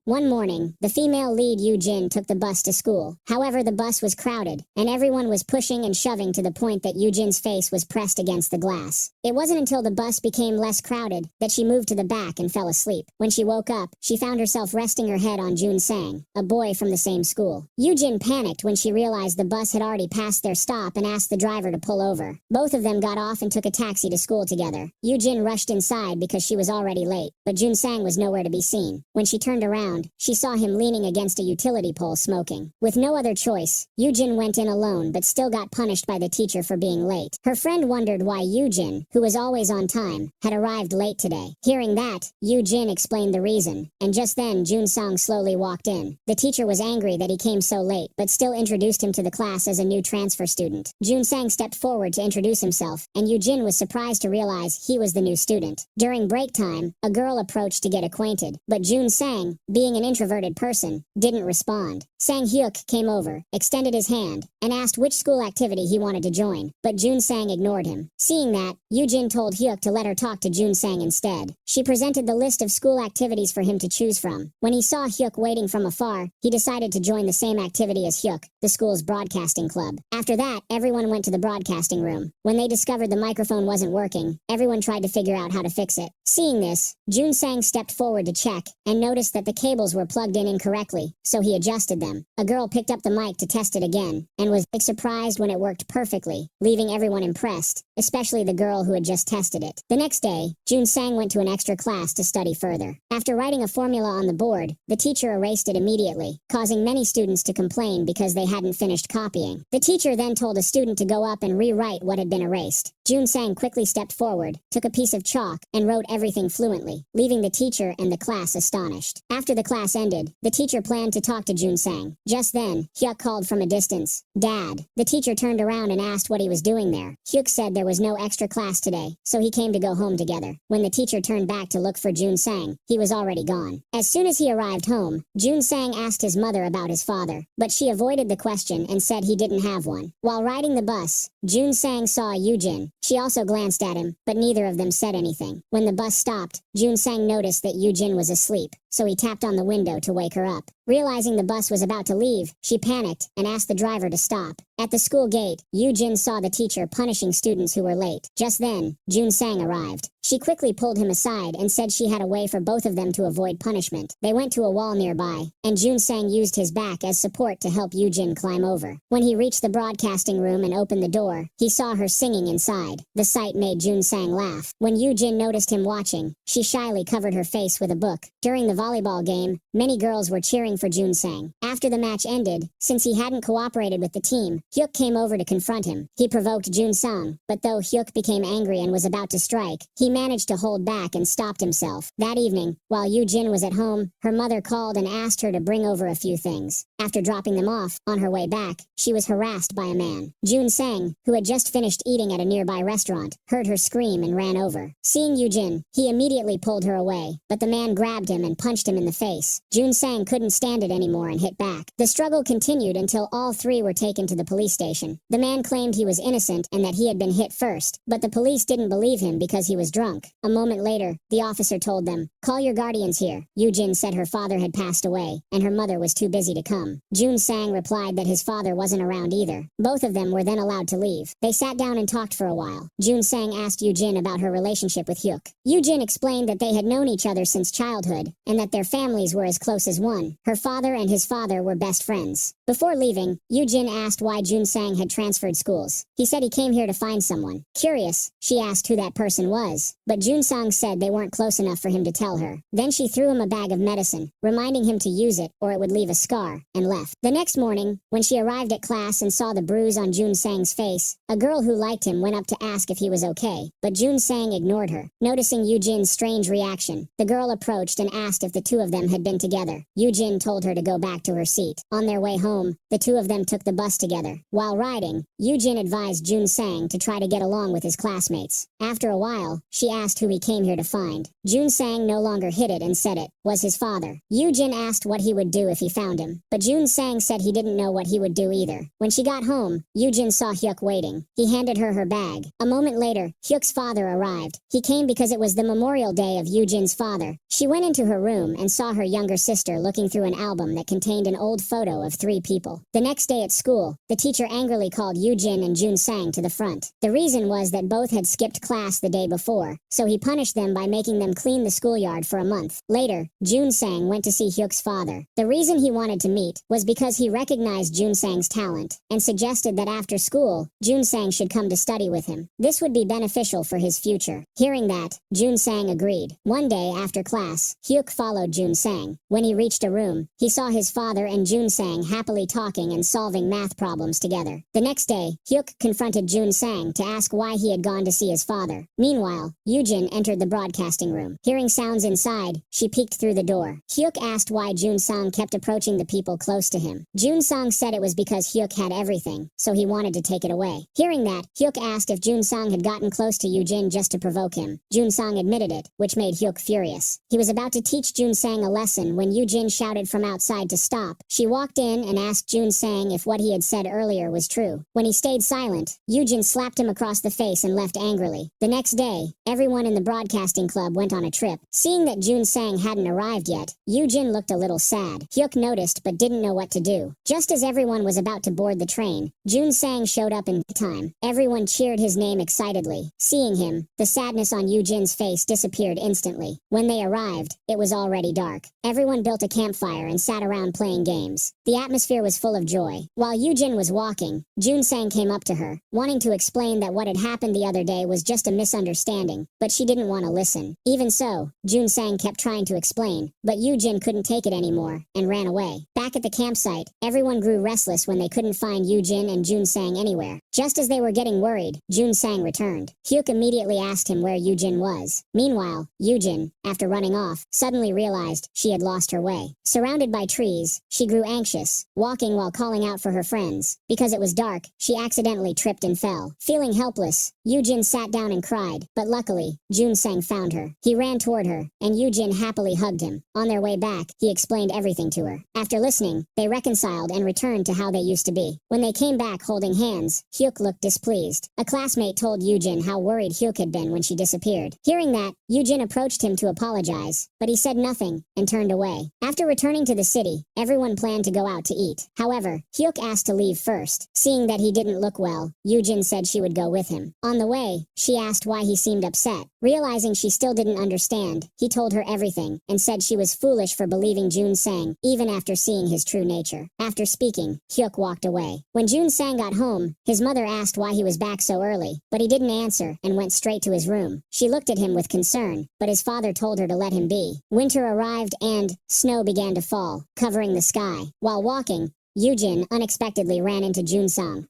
One morning, the female lead Yu-jin took the bus to school. However, the bus was crowded, and everyone was pushing and shoving to the point that Yu-jin's face was pressed against the glass. It wasn't until the bus became less crowded that she moved to the back and fell asleep. When she woke up, she found herself resting her head on Jun Sang, a boy from the same school. Yu-jin panicked when she realized the bus had already passed their stop and asked the driver to pull over. Both of them got off and took a taxi to school together. Yu-jin rushed inside because she was already late, but Jun Sang was nowhere to be seen. When she turned around, she saw him leaning against a utility pole smoking. With no other choice, Yu-jin went in alone but still got punished by the teacher for being late. Her friend wondered why Yu-jin, who was always on time, had arrived late today. Hearing that, Yu-jin explained the reason, and just then Jun Sang slowly walked in. The teacher was angry that he came so late but still introduced him to the class as a new transfer student. Jun Sang stepped forward to introduce himself, and Yu-jin was surprised to realize he was the new student. During break time, a girl approached to get acquainted, but Jun Sang, being an introverted person, didn't respond. Sang Hyuk came over, extended his hand, and asked which school activity he wanted to join, but Jun Sang ignored him. Seeing that, Yu-jin told Hyuk to let her talk to Jun Sang instead. She presented the list of school activities for him to choose from. When he saw Hyuk waiting from afar, he decided to join the same activity as Hyuk, the school's broadcasting club. After that, everyone went to the broadcasting room. When they discovered the microphone wasn't working, everyone tried to figure out how to fix it. Seeing this, Jun Sang stepped forward to check, and noticed that the cables were plugged in incorrectly, so he adjusted them. A girl picked up the mic to test it again, and was surprised when it worked perfectly, leaving everyone impressed, especially the girl who had just tested it. The next day, Jun Sang went to an extra class to study further. After writing a formula on the board, the teacher erased it immediately, causing many students to complain because they hadn't finished copying. The teacher then told a student to go up and rewrite what had been erased. Jun Sang quickly stepped forward, took a piece of chalk, and wrote everything fluently, leaving the teacher and the class astonished. After the class ended, the teacher planned to talk to Jun Sang. Just then, Hyuk called from a distance, "Dad." The teacher turned around and asked what he was doing there. Hyuk said there was no extra class today, so he came to go home together. When the teacher turned back to look for Jun Sang, he was already gone. As soon as he arrived home, Jun Sang asked his mother about his father, but she avoided the question and said he didn't have one. While riding the bus, Jun Sang saw Yu-jin. She also glanced at him, but neither of them said anything. When the bus stopped, Jun Sang noticed that Yu-jin was asleep, so he tapped on the window to wake her up. Realizing the bus was about to leave, she panicked and asked the driver to stop. At the school gate, Yu-jin saw the teacher punishing students who were late. Just then, Jun Sang arrived. She quickly pulled him aside and said she had a way for both of them to avoid punishment. They went to a wall nearby, and Jun Sang used his back as support to help Yu-jin climb over. When he reached the broadcasting room and opened the door, he saw her singing inside. The sight made Jun Sang laugh. When Yu-jin noticed him watching, she shyly covered her face with a book. During the volleyball game, many girls were cheering for Jun Sang. After the match ended, since he hadn't cooperated with the team, Hyuk came over to confront him. He provoked Jun Sang, but though Hyuk became angry and was about to strike, he managed to hold back and stopped himself. That evening, while Yu-jin was at home, her mother called and asked her to bring over a few things. After dropping them off, on her way back, she was harassed by a man. Jun Sang, who had just finished eating at a nearby restaurant, heard her scream and ran over. Seeing Yu-jin, he immediately pulled her away, but the man grabbed him and punched him in the face. Jun Sang couldn't stand it anymore and hit back. The struggle continued until all three were taken to the police station. The man claimed he was innocent and that he had been hit first, but the police didn't believe him because he was drunk. A moment later, the officer told them, "Call your guardians here." Yu-jin said her father had passed away, and her mother was too busy to come. Jun Sang replied that his father wasn't around either. Both of them were then allowed to leave. They sat down and talked for a while. Jun Sang asked Yu-jin about her relationship with Hyuk. Yu-jin explained that they had known each other since childhood, and that their families were as close as one. Her father and his father were best friends. Before leaving, Yu-jin asked why Jun Sang had transferred schools. He said he came here to find someone. Curious, she asked who that person was, but Jun Sang said they weren't close enough for him to tell her. Then she threw him a bag of medicine, reminding him to use it or it would leave a scar, and left. The next morning, when she arrived at class and saw the bruise on Jun Sang's face, a girl who liked him went up to ask if he was okay, but Jun Sang ignored her. Noticing Yu-jin's strange reaction, the girl approached and asked if the two of them had been together. Yu-jin told her to go back to her seat. On their way home, home, the two of them took the bus together. While riding, Yujin advised Jun Sang to try to get along with his classmates. After a while, she asked who he came here to find. Jun Sang no longer hid it and said it was his father. Yujin asked what he would do if he found him, but Jun Sang said he didn't know what he would do either. When she got home, Yujin saw Hyuk waiting. He handed her bag. A moment later, Hyuk's father arrived. He came because it was the memorial day of Yujin's father. She went into her room and saw her younger sister looking through an album that contained an old photo of 3 people. The next day at school, the teacher angrily called Yujin and Jun Sang to the front. The reason was that both had skipped class the day before, so he punished them by making them clean the schoolyard for a month. Later, Jun Sang went to see Hyuk's father. The reason he wanted to meet was because he recognized Jun Sang's talent and suggested that after school, Jun Sang should come to study with him. This would be beneficial for his future. Hearing that, Jun Sang agreed. One day after class, Hyuk followed Jun Sang. When he reached a room, he saw his father and Jun Sang happily talking and solving math problems together. The next day, Hyuk confronted Jun Sang to ask why he had gone to see his father. Meanwhile, Yujin entered the broadcasting room. Hearing sounds inside, she peeked through the door. Hyuk asked why Jun Sang kept approaching the people close to him. Jun Sang said it was because Hyuk had everything, so he wanted to take it away. Hearing that, Hyuk asked if Jun Sang had gotten close to Yujin just to provoke him. Jun Sang admitted it, which made Hyuk furious. He was about to teach Jun Sang a lesson when Yujin shouted from outside to stop. She walked in and asked Jun Sang if what he had said earlier was true. When he stayed silent, Yujin slapped him across the face and left angrily. The next day, everyone in the broadcasting club went on a trip. Seeing that Jun Sang hadn't arrived yet, Yujin looked a little sad. Hyuk noticed but didn't know what to do. Just as everyone was about to board the train, Jun Sang showed up in time. Everyone cheered his name excitedly. Seeing him, the sadness on Yujin's face disappeared instantly. When they arrived, it was already dark. Everyone built a campfire and sat around playing games. The atmosphere was full of joy. While Yujin was walking, Jun Sang came up to her, wanting to explain that what had happened the other day was just a misunderstanding, but she didn't want to listen. Even so, Jun Sang kept trying to explain, but Yujin couldn't take it anymore and ran away. Back at the campsite, everyone grew restless when they couldn't find Yujin and Jun Sang anywhere. Just as they were getting worried, Jun Sang returned. Hyuk immediately asked him where Yujin was. Meanwhile, Yujin, after running off, suddenly realized she had lost her way. Surrounded by trees, she grew anxious, walking while calling out for her friends. Because it was dark, she accidentally tripped and fell. Feeling helpless, Yujin sat down and cried, but luckily, Jun Sang found her. He ran toward her, and Yujin happily hugged him. On their way back, he explained everything to her. After listening, they reconciled and returned to how they used to be. When they came back holding hands, Hyuk looked displeased. A classmate told Yujin how worried Hyuk had been when she disappeared. Hearing that, Yujin approached him to apologize, but he said nothing and turned away. After returning to the city, everyone planned to go out to eat. However, Hyuk asked to leave first. Seeing that he didn't look well, Yujin said she would go with him. On the way, she asked why he seemed upset. Realizing she still didn't understand, he told her everything and said she was foolish for believing Jun Sang, even after seeing his true nature. After speaking, Hyuk walked away. When Jun Sang got home, his mother asked why he was back so early, but he didn't answer and went straight to his room. She looked at him with concern, but his father told her to let him be. Winter arrived and snow began to fall, covering the sky. While walking, Yujin unexpectedly ran into Jun Sang.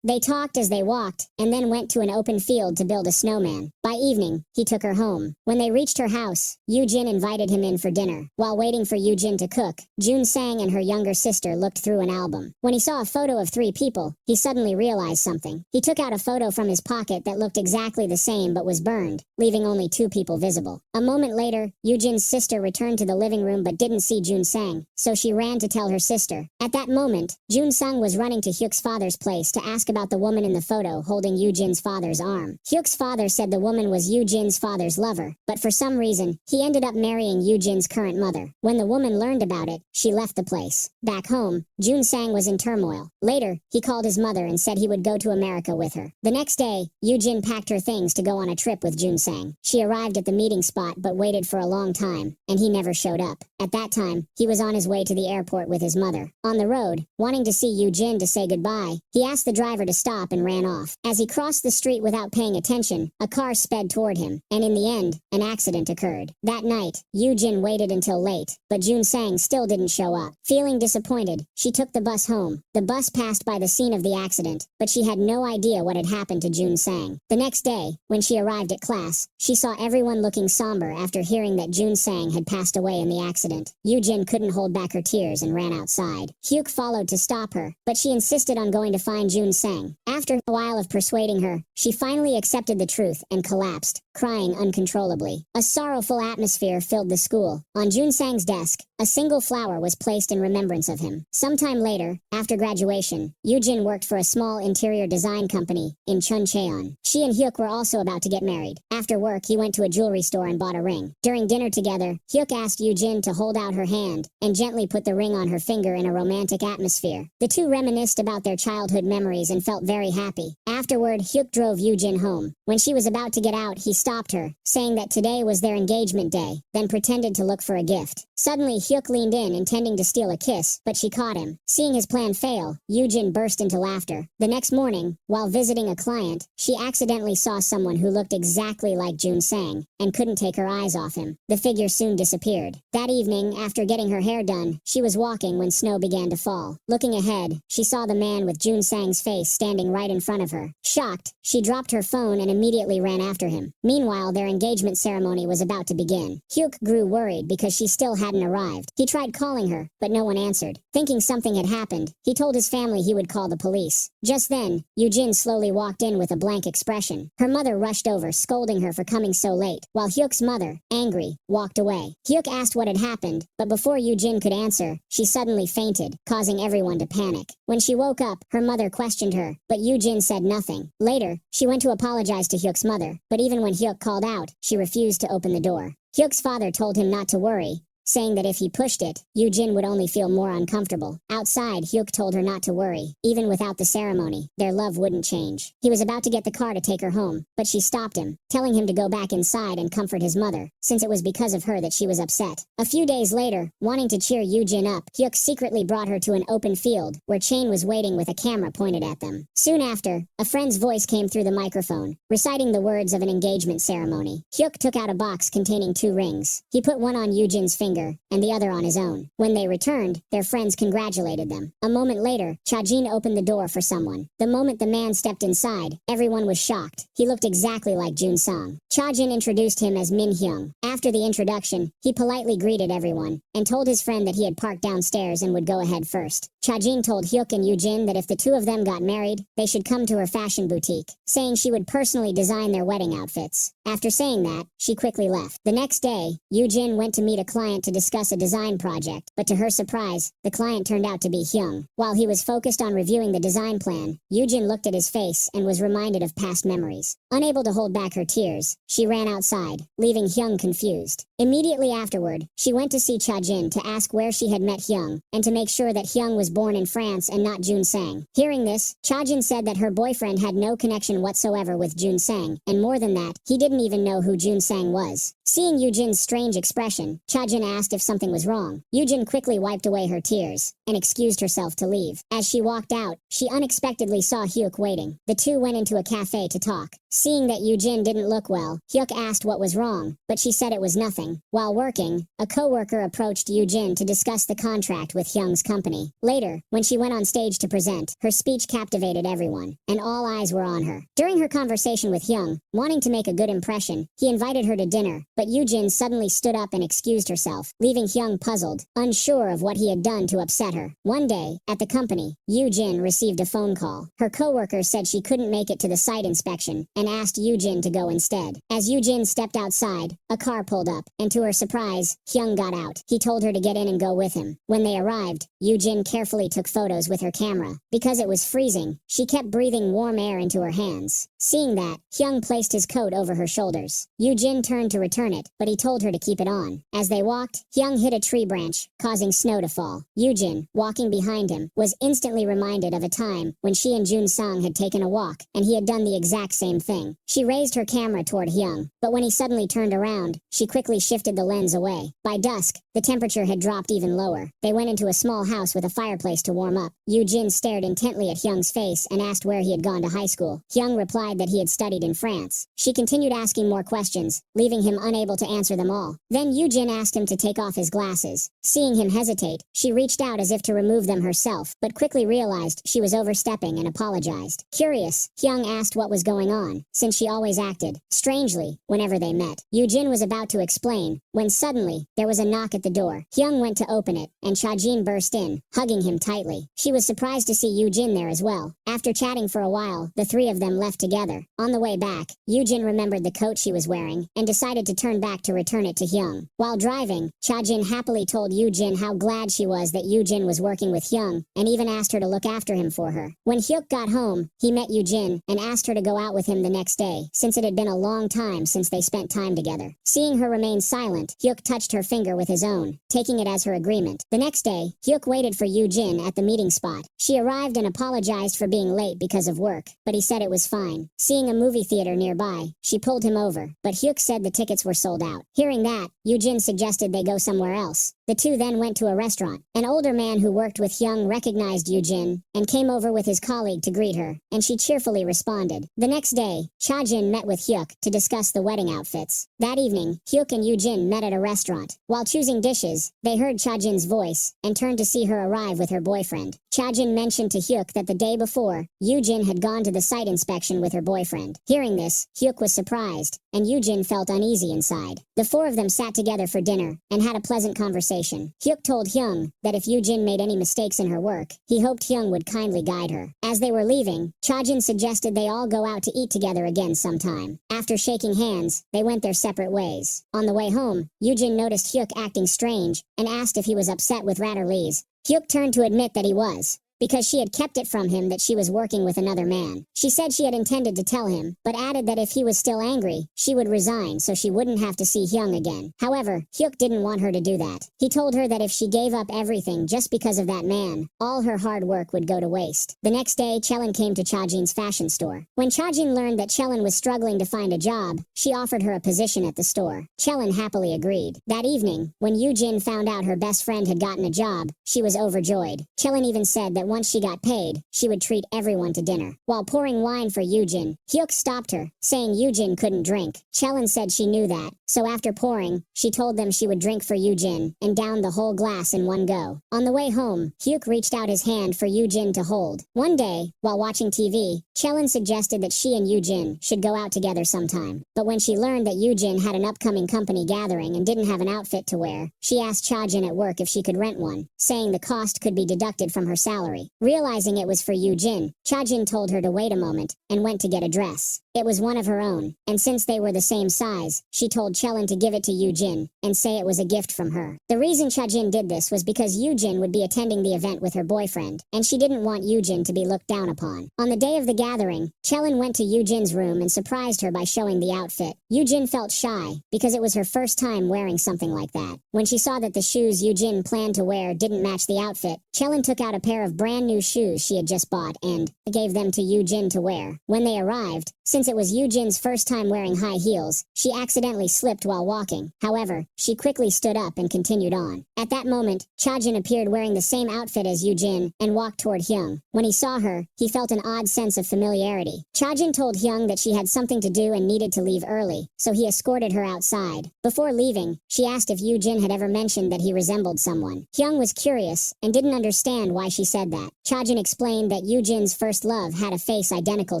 They talked as they walked, and then went to an open field to build a snowman. By evening, he took her home. When they reached her house, Yujin invited him in for dinner. While waiting for Yujin to cook, Jun Sang and her younger sister looked through an album. When he saw a photo of 3 people, he suddenly realized something. He took out a photo from his pocket that looked exactly the same but was burned, leaving only 2 people visible. A moment later, Yujin's sister returned to the living room but didn't see Jun Sang, so she ran to tell her sister. At that moment, Jun Sang was running to Hyuk's father's place to ask about the woman in the photo holding Yujin's father's arm. Hyuk's father said the woman was Yujin's father's lover, but for some reason, he ended up marrying Yujin's current mother. When the woman learned about it, she left the place. Back home, Jun Sang was in turmoil. Later, he called his mother and said he would go to America with her. The next day, Yujin packed her things to go on a trip with Jun Sang. She arrived at the meeting spot but waited for a long time, and he never showed up. At that time, he was on his way to the airport with his mother. On the road, wanting to see Yujin to say goodbye, he asked the driver to stop and ran off. As he crossed the street without paying attention, a car sped toward him, and in the end, an accident occurred. That night, Yoo-jin waited until late, but Jun Sang still didn't show up. Feeling disappointed, she took the bus home. The bus passed by the scene of the accident, but she had no idea what had happened to Jun Sang. The next day, when she arrived at class, she saw everyone looking somber after hearing that Jun Sang had passed away in the accident. Yoo-jin couldn't hold back her tears and ran outside. Hyuk followed to stop her, but she insisted on going to find Jun Sang. After a while of persuading her, she finally accepted the truth and collapsed, crying uncontrollably. A sorrowful atmosphere filled the school. On Jun Sang's desk, a single flower was placed in remembrance of him. Sometime later, after graduation, Yoo-jin worked for a small interior design company in Chuncheon. She and Hyuk were also about to get married. After work, he went to a jewelry store and bought a ring. During dinner together, Hyuk asked Yoo-jin to hold out her hand and gently put the ring on her finger in a romantic atmosphere. The two reminisced about their childhood memories and felt very happy. Afterward, Hyuk drove Yoo-jin home. When she was about to get out, he stopped her, saying that today was their engagement day, then pretended to look for a gift. Suddenly, Hyuk leaned in, intending to steal a kiss, but she caught him. Seeing his plan fail, Yoo-jin burst into laughter. The next morning, while visiting a client, she accidentally saw someone who looked exactly like Jun Sang, and couldn't take her eyes off him. The figure soon disappeared. That evening, after getting her hair done, she was walking when snow began to fall. Looking ahead, she saw the man with Jun Sang's face standing right in front of her. Shocked, she dropped her phone and immediately ran after him. Meanwhile, their engagement ceremony was about to begin. Hyuk grew worried because she still hadn't arrived. He tried calling her, but no one answered. Thinking something had happened, he told his family he would call the police. Just then, Yoo-jin slowly walked in with a blank expression. Her mother rushed over, scolding her for coming so late, while Hyuk's mother, angry, walked away. Hyuk asked what had happened, but before Yoo-jin could answer, she suddenly fainted, causing everyone to panic. When she woke up, her mother questioned her, but Yoo-jin said nothing. Later, she went to apologize to Hyuk's mother, but even when Hyuk called out, she refused to open the door. Hyuk's father told him not to worry, saying that if he pushed it, Yoo-jin would only feel more uncomfortable. Outside, Hyuk told her not to worry. Even without the ceremony, their love wouldn't change. He was about to get the car to take her home, but she stopped him, telling him to go back inside and comfort his mother, since it was because of her that she was upset. A few days later, wanting to cheer Yoo-jin up, Hyuk secretly brought her to an open field, where Chain was waiting with a camera pointed at them. Soon after, a friend's voice came through the microphone, reciting the words of an engagement ceremony. Hyuk took out a box containing 2 rings. He put one on Yoo-jin's finger, and the other on his own. When they returned, their friends congratulated them. A moment later, Cha-jin opened the door for someone. The moment the man stepped inside, everyone was shocked. He looked exactly like Jun Sang. Cha-jin introduced him as Min Hyung. After the introduction, he politely greeted everyone, and told his friend that he had parked downstairs and would go ahead first. Cha-jin told Hyuk and Yoo-jin that if the two of them got married, they should come to her fashion boutique, saying she would personally design their wedding outfits. After saying that, she quickly left. The next day, Yoo-jin went to meet a client to discuss a design project, but to her surprise, the client turned out to be Hyung. While he was focused on reviewing the design plan, Yoo-jin looked at his face and was reminded of past memories. Unable to hold back her tears, she ran outside, leaving Hyung confused. Immediately afterward, she went to see Cha-jin to ask where she had met Hyung, and to make sure that Hyung was born in France and not Jun Sang. Hearing this, Cha-jin said that her boyfriend had no connection whatsoever with Jun Sang, and more than that, he didn't even know who Jun Sang was. Seeing Yoo-jin's strange expression, Cha-jin asked if something was wrong. Yoo-jin quickly wiped away her tears, and excused herself to leave. As she walked out, she unexpectedly saw Hyuk waiting. The two went into a cafe to talk. Seeing that Yoo-jin didn't look well, Hyuk asked what was wrong, but she said it was nothing. While working, a co-worker approached Yoo-jin to discuss the contract with Hyung's company. Later, when she went on stage to present, her speech captivated everyone, and all eyes were on her. During her conversation with Hyung, wanting to make a good impression, he invited her to dinner, but Yoo-jin suddenly stood up and excused herself, leaving Hyung puzzled, unsure of what he had done to upset her. One day, at the company, Yoo-jin received a phone call. Her co-worker said she couldn't make it to the site inspection, and asked Yoo-jin to go instead. As Yoo-jin stepped outside, a car pulled up, and to her surprise, Hyung got out. He told her to get in and go with him. When they arrived, Yoo-jin carefully took photos with her camera. Because it was freezing, she kept breathing warm air into her hands. Seeing that, Hyung placed his coat over her shoulders. Yoo-jin turned to return it, but he told her to keep it on. As they walked, Hyung hit a tree branch, causing snow to fall. Yoo-jin, walking behind him, was instantly reminded of a time when she and Jun Sang had taken a walk, and he had done the exact same thing. thing. She raised her camera toward Hyung, but when he suddenly turned around, she quickly shifted the lens away. By dusk, the temperature had dropped even lower. They went into a small house with a fireplace to warm up. Yoo-jin stared intently at Hyung's face and asked where he had gone to high school. Hyung replied that he had studied in France. She continued asking more questions, leaving him unable to answer them all. Then Yoo-jin asked him to take off his glasses. Seeing him hesitate, she reached out as if to remove them herself, but quickly realized she was overstepping and apologized. Curious, Hyung asked what was going on, since she always acted strangely whenever they met. Yoo-jin was about to explain, when suddenly, there was a knock at the door. Hyung went to open it, and Cha-jin burst in, hugging him tightly. She was surprised to see Yoo-jin there as well. After chatting for a while, the three of them left together. On the way back, Yoo-jin remembered the coat she was wearing, and decided to turn back to return it to Hyung. While driving, Cha-jin happily told Yoo-jin how glad she was that Yoo-jin was working with Hyung, and even asked her to look after him for her. When Hyuk got home, he met Yoo-jin, and asked her to go out with him the next day, since it had been a long time since they spent time together. Seeing her remain silent, Hyuk touched her finger with his own, taking it as her agreement. The next day, Hyuk waited for Yoo-jin at the meeting spot. She arrived and apologized for being late because of work, but he said it was fine. Seeing a movie theater nearby, she pulled him over, but Hyuk said the tickets were sold out. Hearing that, Yoo-jin suggested they go somewhere else. The two then went to a restaurant. An older man who worked with Hyung recognized Yoo-jin, and came over with his colleague to greet her, and she cheerfully responded. The next day, Cha-jin met with Hyuk to discuss the wedding outfits. That evening, Hyuk and Yoo-jin met at a restaurant. While choosing dishes, they heard Cha-jin's voice, and turned to see her arrive with her boyfriend. Cha-jin mentioned to Hyuk that the day before, Yoo-jin had gone to the site inspection with her boyfriend. Hearing this, Hyuk was surprised, and Yoo-jin felt uneasy inside. The four of them sat together for dinner, and had a pleasant conversation. Hyuk told Hyung that if Yoo-jin made any mistakes in her work, he hoped Hyung would kindly guide her. As they were leaving, Cha-jin suggested they all go out to eat together again sometime. After shaking hands, they went their separate ways. On the way home, Yoo-jin noticed Hyuk acting strange, and asked if he was upset with Ratterlees. Hyuk turned to admit that he was, because she had kept it from him that she was working with another man. She said she had intended to tell him, but added that if he was still angry, she would resign so she wouldn't have to see Hyung again. However, Hyuk didn't want her to do that. He told her that if she gave up everything just because of that man, all her hard work would go to waste. The next day, Cheon came to Cha-jin's fashion store. When Cha-jin learned that Cheon was struggling to find a job, she offered her a position at the store. Cheon happily agreed. That evening, when Yoo-jin found out her best friend had gotten a job, she was overjoyed. Cheon even said that once she got paid, she would treat everyone to dinner. While pouring wine for Yoo-jin, Hyuk stopped her, saying Yoo-jin couldn't drink. Cheon said she knew that, so after pouring, she told them she would drink for Yoo-jin, and downed the whole glass in one go. On the way home, Hyuk reached out his hand for Yoo-jin to hold. One day, while watching TV, Cheon suggested that she and Yoo-jin should go out together sometime. But when she learned that Yoo-jin had an upcoming company gathering and didn't have an outfit to wear, she asked Cha-jin at work if she could rent one, saying the cost could be deducted from her salary. Realizing it was for Yoo-jin, Cha-jin told her to wait a moment, and went to get a dress. It was one of her own, and since they were the same size, she told Cheon to give it to Yoo-jin, and say it was a gift from her. The reason Cha-jin did this was because Yoo-jin would be attending the event with her boyfriend, and she didn't want Yoo-jin to be looked down upon. On the day of the gathering, Cheon went to Yoo-jin's room and surprised her by showing the outfit. Yoo-jin felt shy, because it was her first time wearing something like that. When she saw that the shoes Yoo-jin planned to wear didn't match the outfit, Cheon took out a pair of brand new shoes she had just bought and gave them to Yoo-jin to wear. When they arrived, since it was Yoo-jin's first time wearing high heels, she accidentally slipped while walking. However, she quickly stood up and continued on. At that moment, Cha-jin appeared wearing the same outfit as Yoo-jin and walked toward Hyung. When he saw her, he felt an odd sense of familiarity. Cha-jin told Hyung that she had something to do and needed to leave early, so he escorted her outside. Before leaving, she asked if Yoo-jin had ever mentioned that he resembled someone. Hyung was curious and didn't understand why she said that. Cha-jin explained that Yoo-jin's first love had a face identical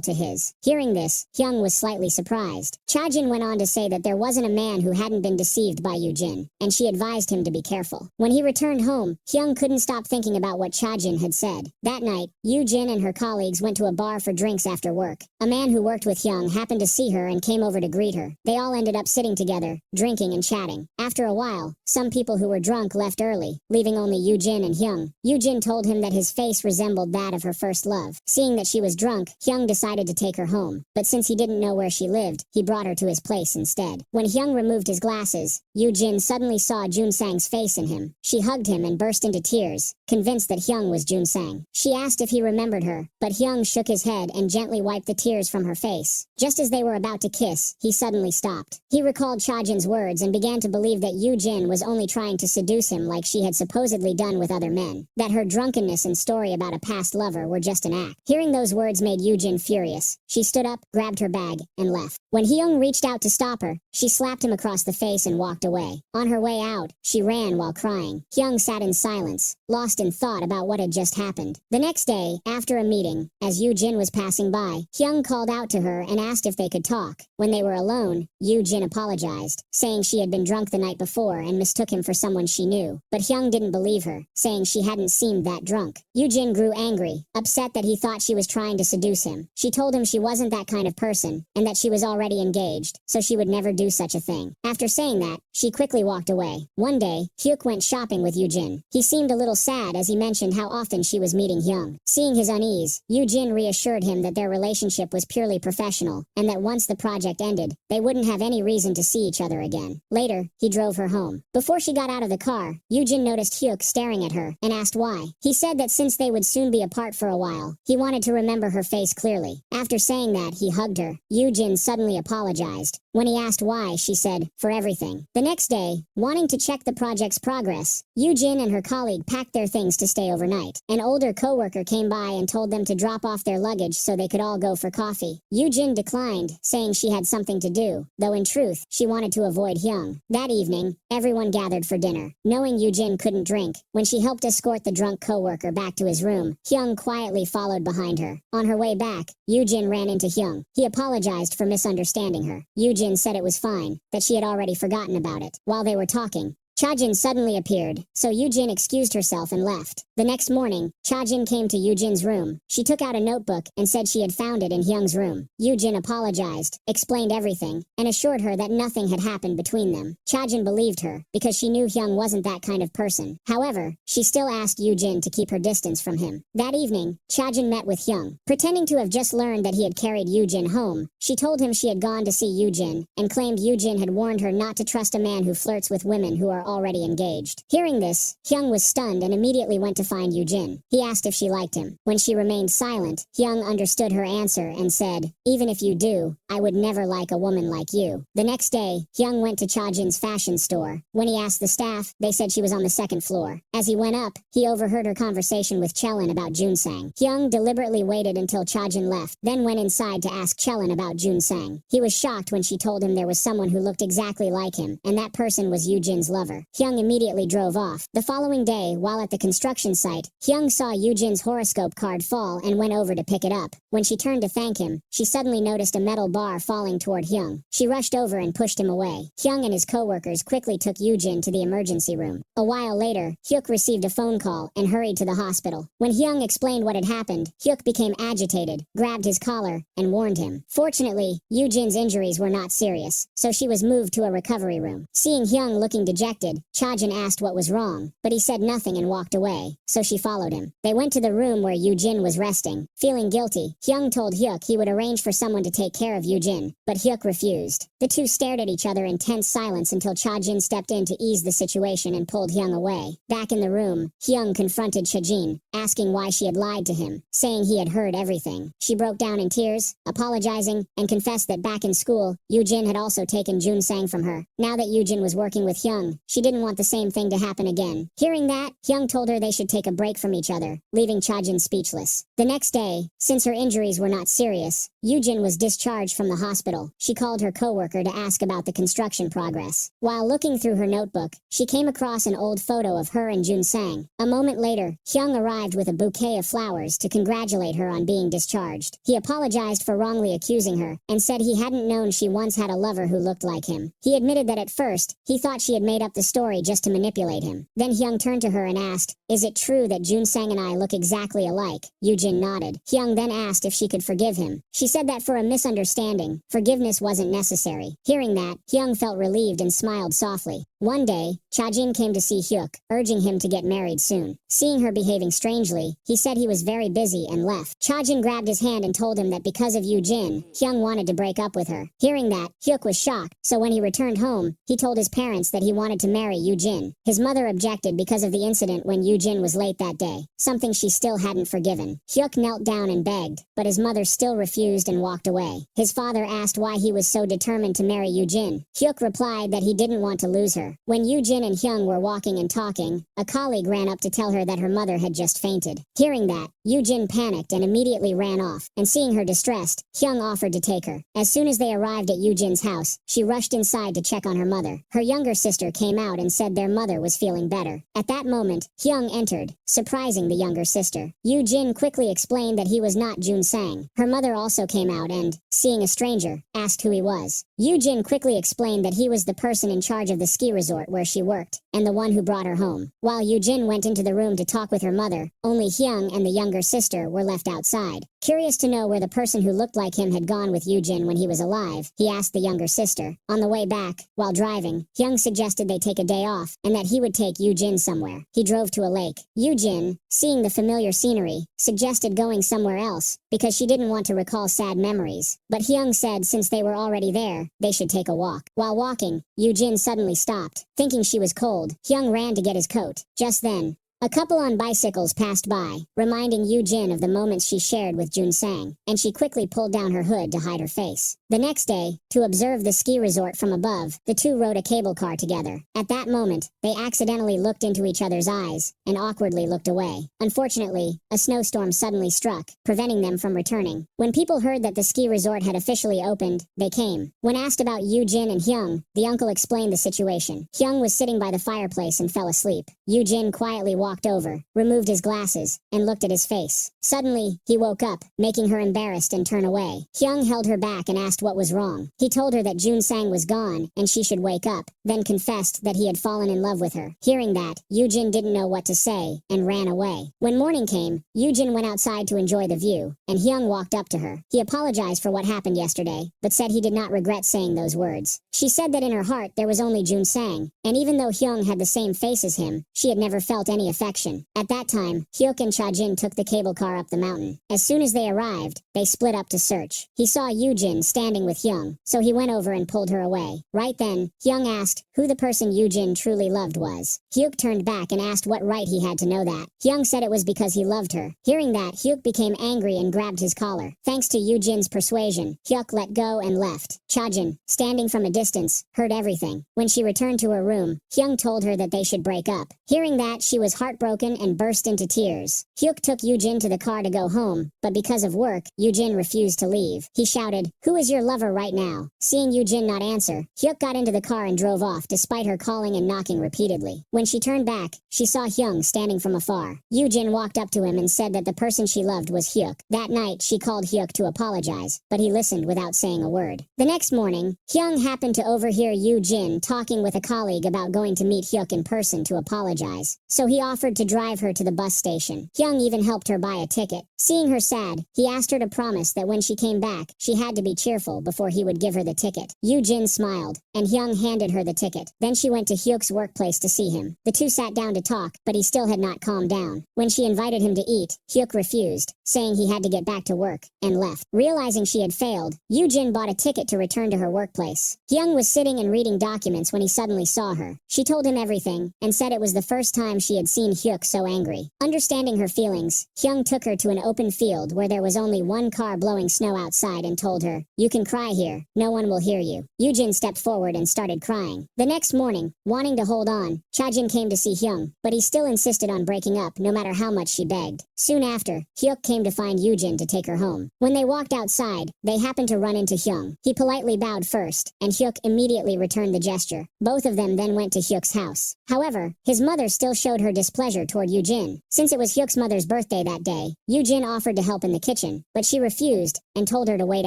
to his. Hearing this, Hyung was slightly surprised. Cha-jin went on to say that there wasn't a man who hadn't been deceived by Yoo-jin, and she advised him to be careful. When he returned home, Hyung couldn't stop thinking about what Cha-jin had said. That night, Yoo-jin and her colleagues went to a bar for drinks after work. A man who worked with Hyung happened to see her and came over to greet her. They all ended up sitting together, drinking and chatting. After a while, some people who were drunk left early, leaving only Yoo-jin and Hyung. Yoo-jin told him that his face resembled that of her first love. Seeing that she was drunk, Hyung decided to take her home. But since since he didn't know where she lived, he brought her to his place instead. When Hyung removed his glasses, Yoo-jin suddenly saw Jun-sang's face in him. She hugged him and burst into tears, convinced that Hyung was Jun-sang. She asked if he remembered her, but Hyung shook his head and gently wiped the tears from her face. Just as they were about to kiss, he suddenly stopped. He recalled Cha-jin's words and began to believe that Yoo-jin was only trying to seduce him like she had supposedly done with other men. That her drunkenness and story about a past lover were just an act. Hearing those words made Yoo-jin furious. She stood up, grabbed her bag, and left. When Hyung reached out to stop her, she slapped him across the face and walked away. On her way out, she ran while crying. Hyung sat in silence, lost in thought about what had just happened. The next day, after a meeting, as Yoo-jin was passing by, Hyung called out to her and asked if they could talk. When they were alone, Yoo-jin apologized, saying she had been drunk the night before and mistook him for someone she knew. But Hyung didn't believe her, saying she hadn't seemed that drunk. Yoo-jin grew angry, upset that he thought she was trying to seduce him. She told him she wasn't that kind of person, and that she was already engaged, so she would never do such a thing. After saying that, she quickly walked away. One day, Hyuk went shopping with Yoo-jin. He seemed a little sad as he mentioned how often she was meeting Hyung. Seeing his unease, Yoo-jin reassured him that their relationship was purely professional, and that once the project ended, they wouldn't have any reason to see each other again. Later, he drove her home. Before she got out of the car, Yoo-jin noticed Hyuk staring at her, and asked why. He said that since they would soon be apart for a while, he wanted to remember her face clearly. After saying that, he hugged her. Yoo-jin suddenly apologized. When he asked why, she said, "For everything." The next day, wanting to check the project's progress, Yoo-jin and her colleague packed their things to stay overnight. An older coworker came by and told them to drop off their luggage so they could all go for coffee. Yoo-jin declined, saying she had something to do, though in truth, she wanted to avoid Hyung. That evening, everyone gathered for dinner. Knowing Yoo-jin couldn't drink, when she helped escort the drunk coworker back to his room, Hyung quietly followed behind her. On her way back, Yoo-jin ran into Hyung. He apologized for misunderstanding her. Yoo-jin said it was fine, that she had already forgotten about it. While they were talking, Cha-jin suddenly appeared, so Yoo-jin excused herself and left. The next morning, Cha-jin came to Yoo-jin's room. She took out a notebook and said she had found it in Hyung's room. Yoo-jin apologized, explained everything, and assured her that nothing had happened between them. Cha-jin believed her, because she knew Hyung wasn't that kind of person. However, she still asked Yoo-jin to keep her distance from him. That evening, Cha-jin met with Hyung. Pretending to have just learned that he had carried Yoo-jin home, she told him she had gone to see Yoo-jin, and claimed Yoo-jin had warned her not to trust a man who flirts with women who are already engaged. Hearing this, Hyung was stunned and immediately went to find Yoo-jin. He asked if she liked him. When she remained silent, Hyung understood her answer and said, "Even if you do, I would never like a woman like you." The next day, Hyung went to Cha-jin's fashion store. When he asked the staff, they said she was on the second floor. As he went up, he overheard her conversation with Cheolin about Jun-sang. Hyung deliberately waited until Cha-jin left, then went inside to ask Cheolin about Jun-sang. He was shocked when she told him there was someone who looked exactly like him, and that person was Yoo-jin's lover. Hyung immediately drove off. The following day, while at the construction site, Hyung saw Yoo-jin's horoscope card fall and went over to pick it up. When she turned to thank him, she suddenly noticed a metal bar falling toward Hyung. She rushed over and pushed him away. Hyung and his coworkers quickly took Yoo-jin to the emergency room. A while later, Hyuk received a phone call and hurried to the hospital. When Hyung explained what had happened, Hyuk became agitated, grabbed his collar, and warned him. Fortunately, Yoo-jin's injuries were not serious, so she was moved to a recovery room. Seeing Hyung looking dejected, Cha-jin asked what was wrong, but he said nothing and walked away, so she followed him. They went to the room where Yoo-jin was resting. Feeling guilty, Hyung told Hyuk he would arrange for someone to take care of Yoo-jin, but Hyuk refused. The two stared at each other in tense silence until Cha-jin stepped in to ease the situation and pulled Hyung away. Back in the room, Hyung confronted Cha-jin, asking why she had lied to him, saying he had heard everything. She broke down in tears, apologizing, and confessed that back in school, Yoo-jin had also taken Jun-sang from her. Now that Yoo-jin was working with Hyung, she didn't want the same thing to happen again. Hearing that, Hyung told her they should take a break from each other, leaving Cha-jin speechless. The next day, since her injuries were not serious, Yoo-jin was discharged from the hospital. She called her coworker to ask about the construction progress. While looking through her notebook, she came across an old photo of her and Jun-sang. A moment later, Hyung arrived with a bouquet of flowers to congratulate her on being discharged. He apologized for wrongly accusing her, and said he hadn't known she once had a lover who looked like him. He admitted that at first, he thought she had made up the story just to manipulate him. Then Hyung turned to her and asked, "Is it true that Jun-sang and I look exactly alike?" Yoo-jin nodded. Hyung then asked if she could forgive him. She said that for a misunderstanding, forgiveness wasn't necessary. Hearing that, Hyung felt relieved and smiled softly. One day, Cha-jin came to see Hyuk, urging him to get married soon. Seeing her behaving strangely, he said he was very busy and left. Cha-jin grabbed his hand and told him that because of Yoo-jin, Hyung wanted to break up with her. Hearing that, Hyuk was shocked, so when he returned home, he told his parents that he wanted to marry Yoo-jin. His mother objected because of the incident when Yoo-jin was late that day, something she still hadn't forgiven. Hyuk knelt down and begged, but his mother still refused and walked away. His father asked why he was so determined to marry Yoo-jin. Hyuk replied that he didn't want to lose her. When Yoo-jin and Hyung were walking and talking, a colleague ran up to tell her that her mother had just fainted. Hearing that, Yoo-jin panicked and immediately ran off, and seeing her distressed, Hyung offered to take her. As soon as they arrived at Yoo-jin's house, she rushed inside to check on her mother. Her younger sister came out and said their mother was feeling better. At that moment, Hyung entered, surprising the younger sister. Yoo-jin quickly explained that he was not Jun Sang. Her mother also came out and, seeing a stranger, asked who he was. Yoo-jin quickly explained that he was the person in charge of the ski resort where she worked, and the one who brought her home. While Yoo-jin went into the room to talk with her mother, only Hyung and the younger sister were left outside. Curious to know where the person who looked like him had gone with Yoo-jin when he was alive, he asked the younger sister. On the way back, while driving, Hyung suggested they take a day off, and that he would take Yoo-jin somewhere. He drove to a lake. Yoo-jin, seeing the familiar scenery, suggested going somewhere else, because she didn't want to recall sad memories. But Hyung said since they were already there, they should take a walk. While walking, Yoo-jin suddenly stopped. Thinking she was cold, Hyung ran to get his coat. Just then, a couple on bicycles passed by, reminding Yoo-jin of the moments she shared with Jun Sang, and she quickly pulled down her hood to hide her face. The next day, to observe the ski resort from above, the two rode a cable car together. At that moment, they accidentally looked into each other's eyes, and awkwardly looked away. Unfortunately, a snowstorm suddenly struck, preventing them from returning. When people heard that the ski resort had officially opened, they came. When asked about Yoo-jin and Hyung, the uncle explained the situation. Hyung was sitting by the fireplace and fell asleep. Yoo-jin quietly walked over, removed his glasses, and looked at his face. Suddenly, he woke up, making her embarrassed and turn away. Hyung held her back and asked what was wrong. He told her that Jun Sang was gone, and she should wake up, then confessed that he had fallen in love with her. Hearing that, Yoo-jin didn't know what to say, and ran away. When morning came, Yoo-jin went outside to enjoy the view, and Hyung walked up to her. He apologized for what happened yesterday, but said he did not regret saying those words. She said that in her heart there was only Jun Sang, and even though Hyung had the same face as him, she had never felt any affection. At that time, Hyuk and Cha-jin took the cable car up the mountain. As soon as they arrived, they split up to search. He saw Yoo-jin standing with Hyung, so he went over and pulled her away. Right then, Hyung asked who the person Yoo-jin truly loved was. Hyuk turned back and asked what right he had to know that. Hyung said it was because he loved her. Hearing that, Hyuk became angry and grabbed his collar. Thanks to Yoo-jin's persuasion, Hyuk let go and left. Cha-jin, standing from a distance, heard everything. When she returned to her room, Hyung told her that they should break up. Hearing that, she was heartbroken and burst into tears. Hyuk took Yoo-jin to the car to go home, but because of work, Yoo-jin refused to leave. He shouted, "Who is your lover right now?" Seeing Yoo-jin not answer, Hyuk got into the car and drove off despite her calling and knocking repeatedly. When she turned back, she saw Hyung standing from afar. Yoo-jin walked up to him and said that the person she loved was Hyuk. That night, she called Hyuk to apologize, but he listened without saying a word. The next morning, Hyung happened to overhear Yoo-jin talking with a colleague about going to meet Hyuk in person to apologize, so he offered to drive her to the bus station. Hyung even helped her buy a ticket. Seeing her sad, he asked her to promise that when she came back, she had to be cheerful before he would give her the ticket. Yoo-jin smiled, and Hyung handed her the ticket. Then she went to Hyuk's workplace to see him. The two sat down to talk, but he still had not calmed down. When she invited him to eat, Hyuk refused, saying he had to get back to work, and left. Realizing she had failed, Yoo-jin bought a ticket to return to her workplace. Hyung was sitting and reading documents when he suddenly saw her. She told him everything, and said it was the first time she had seen Hyuk so angry. Understanding her feelings, Hyung took her to an open field where there was only one car blowing snow outside and told her, "You can cry here, no one will hear you." Yoo-jin stepped forward and started crying. The next morning, wanting to hold on, Cha-jin came to see Hyung, but he still insisted on breaking up no matter how much she begged. Soon after, Hyuk came to find Yoo-jin to take her home. When they walked outside, they happened to run into Hyung. He politely bowed first, and Hyuk immediately returned the gesture. Both of them then went to Hyuk's house. However, his mother still showed her displeasure displeasure toward Yoo-jin. Since it was Hyuk's mother's birthday that day, Yoo-jin offered to help in the kitchen, but she refused and told her to wait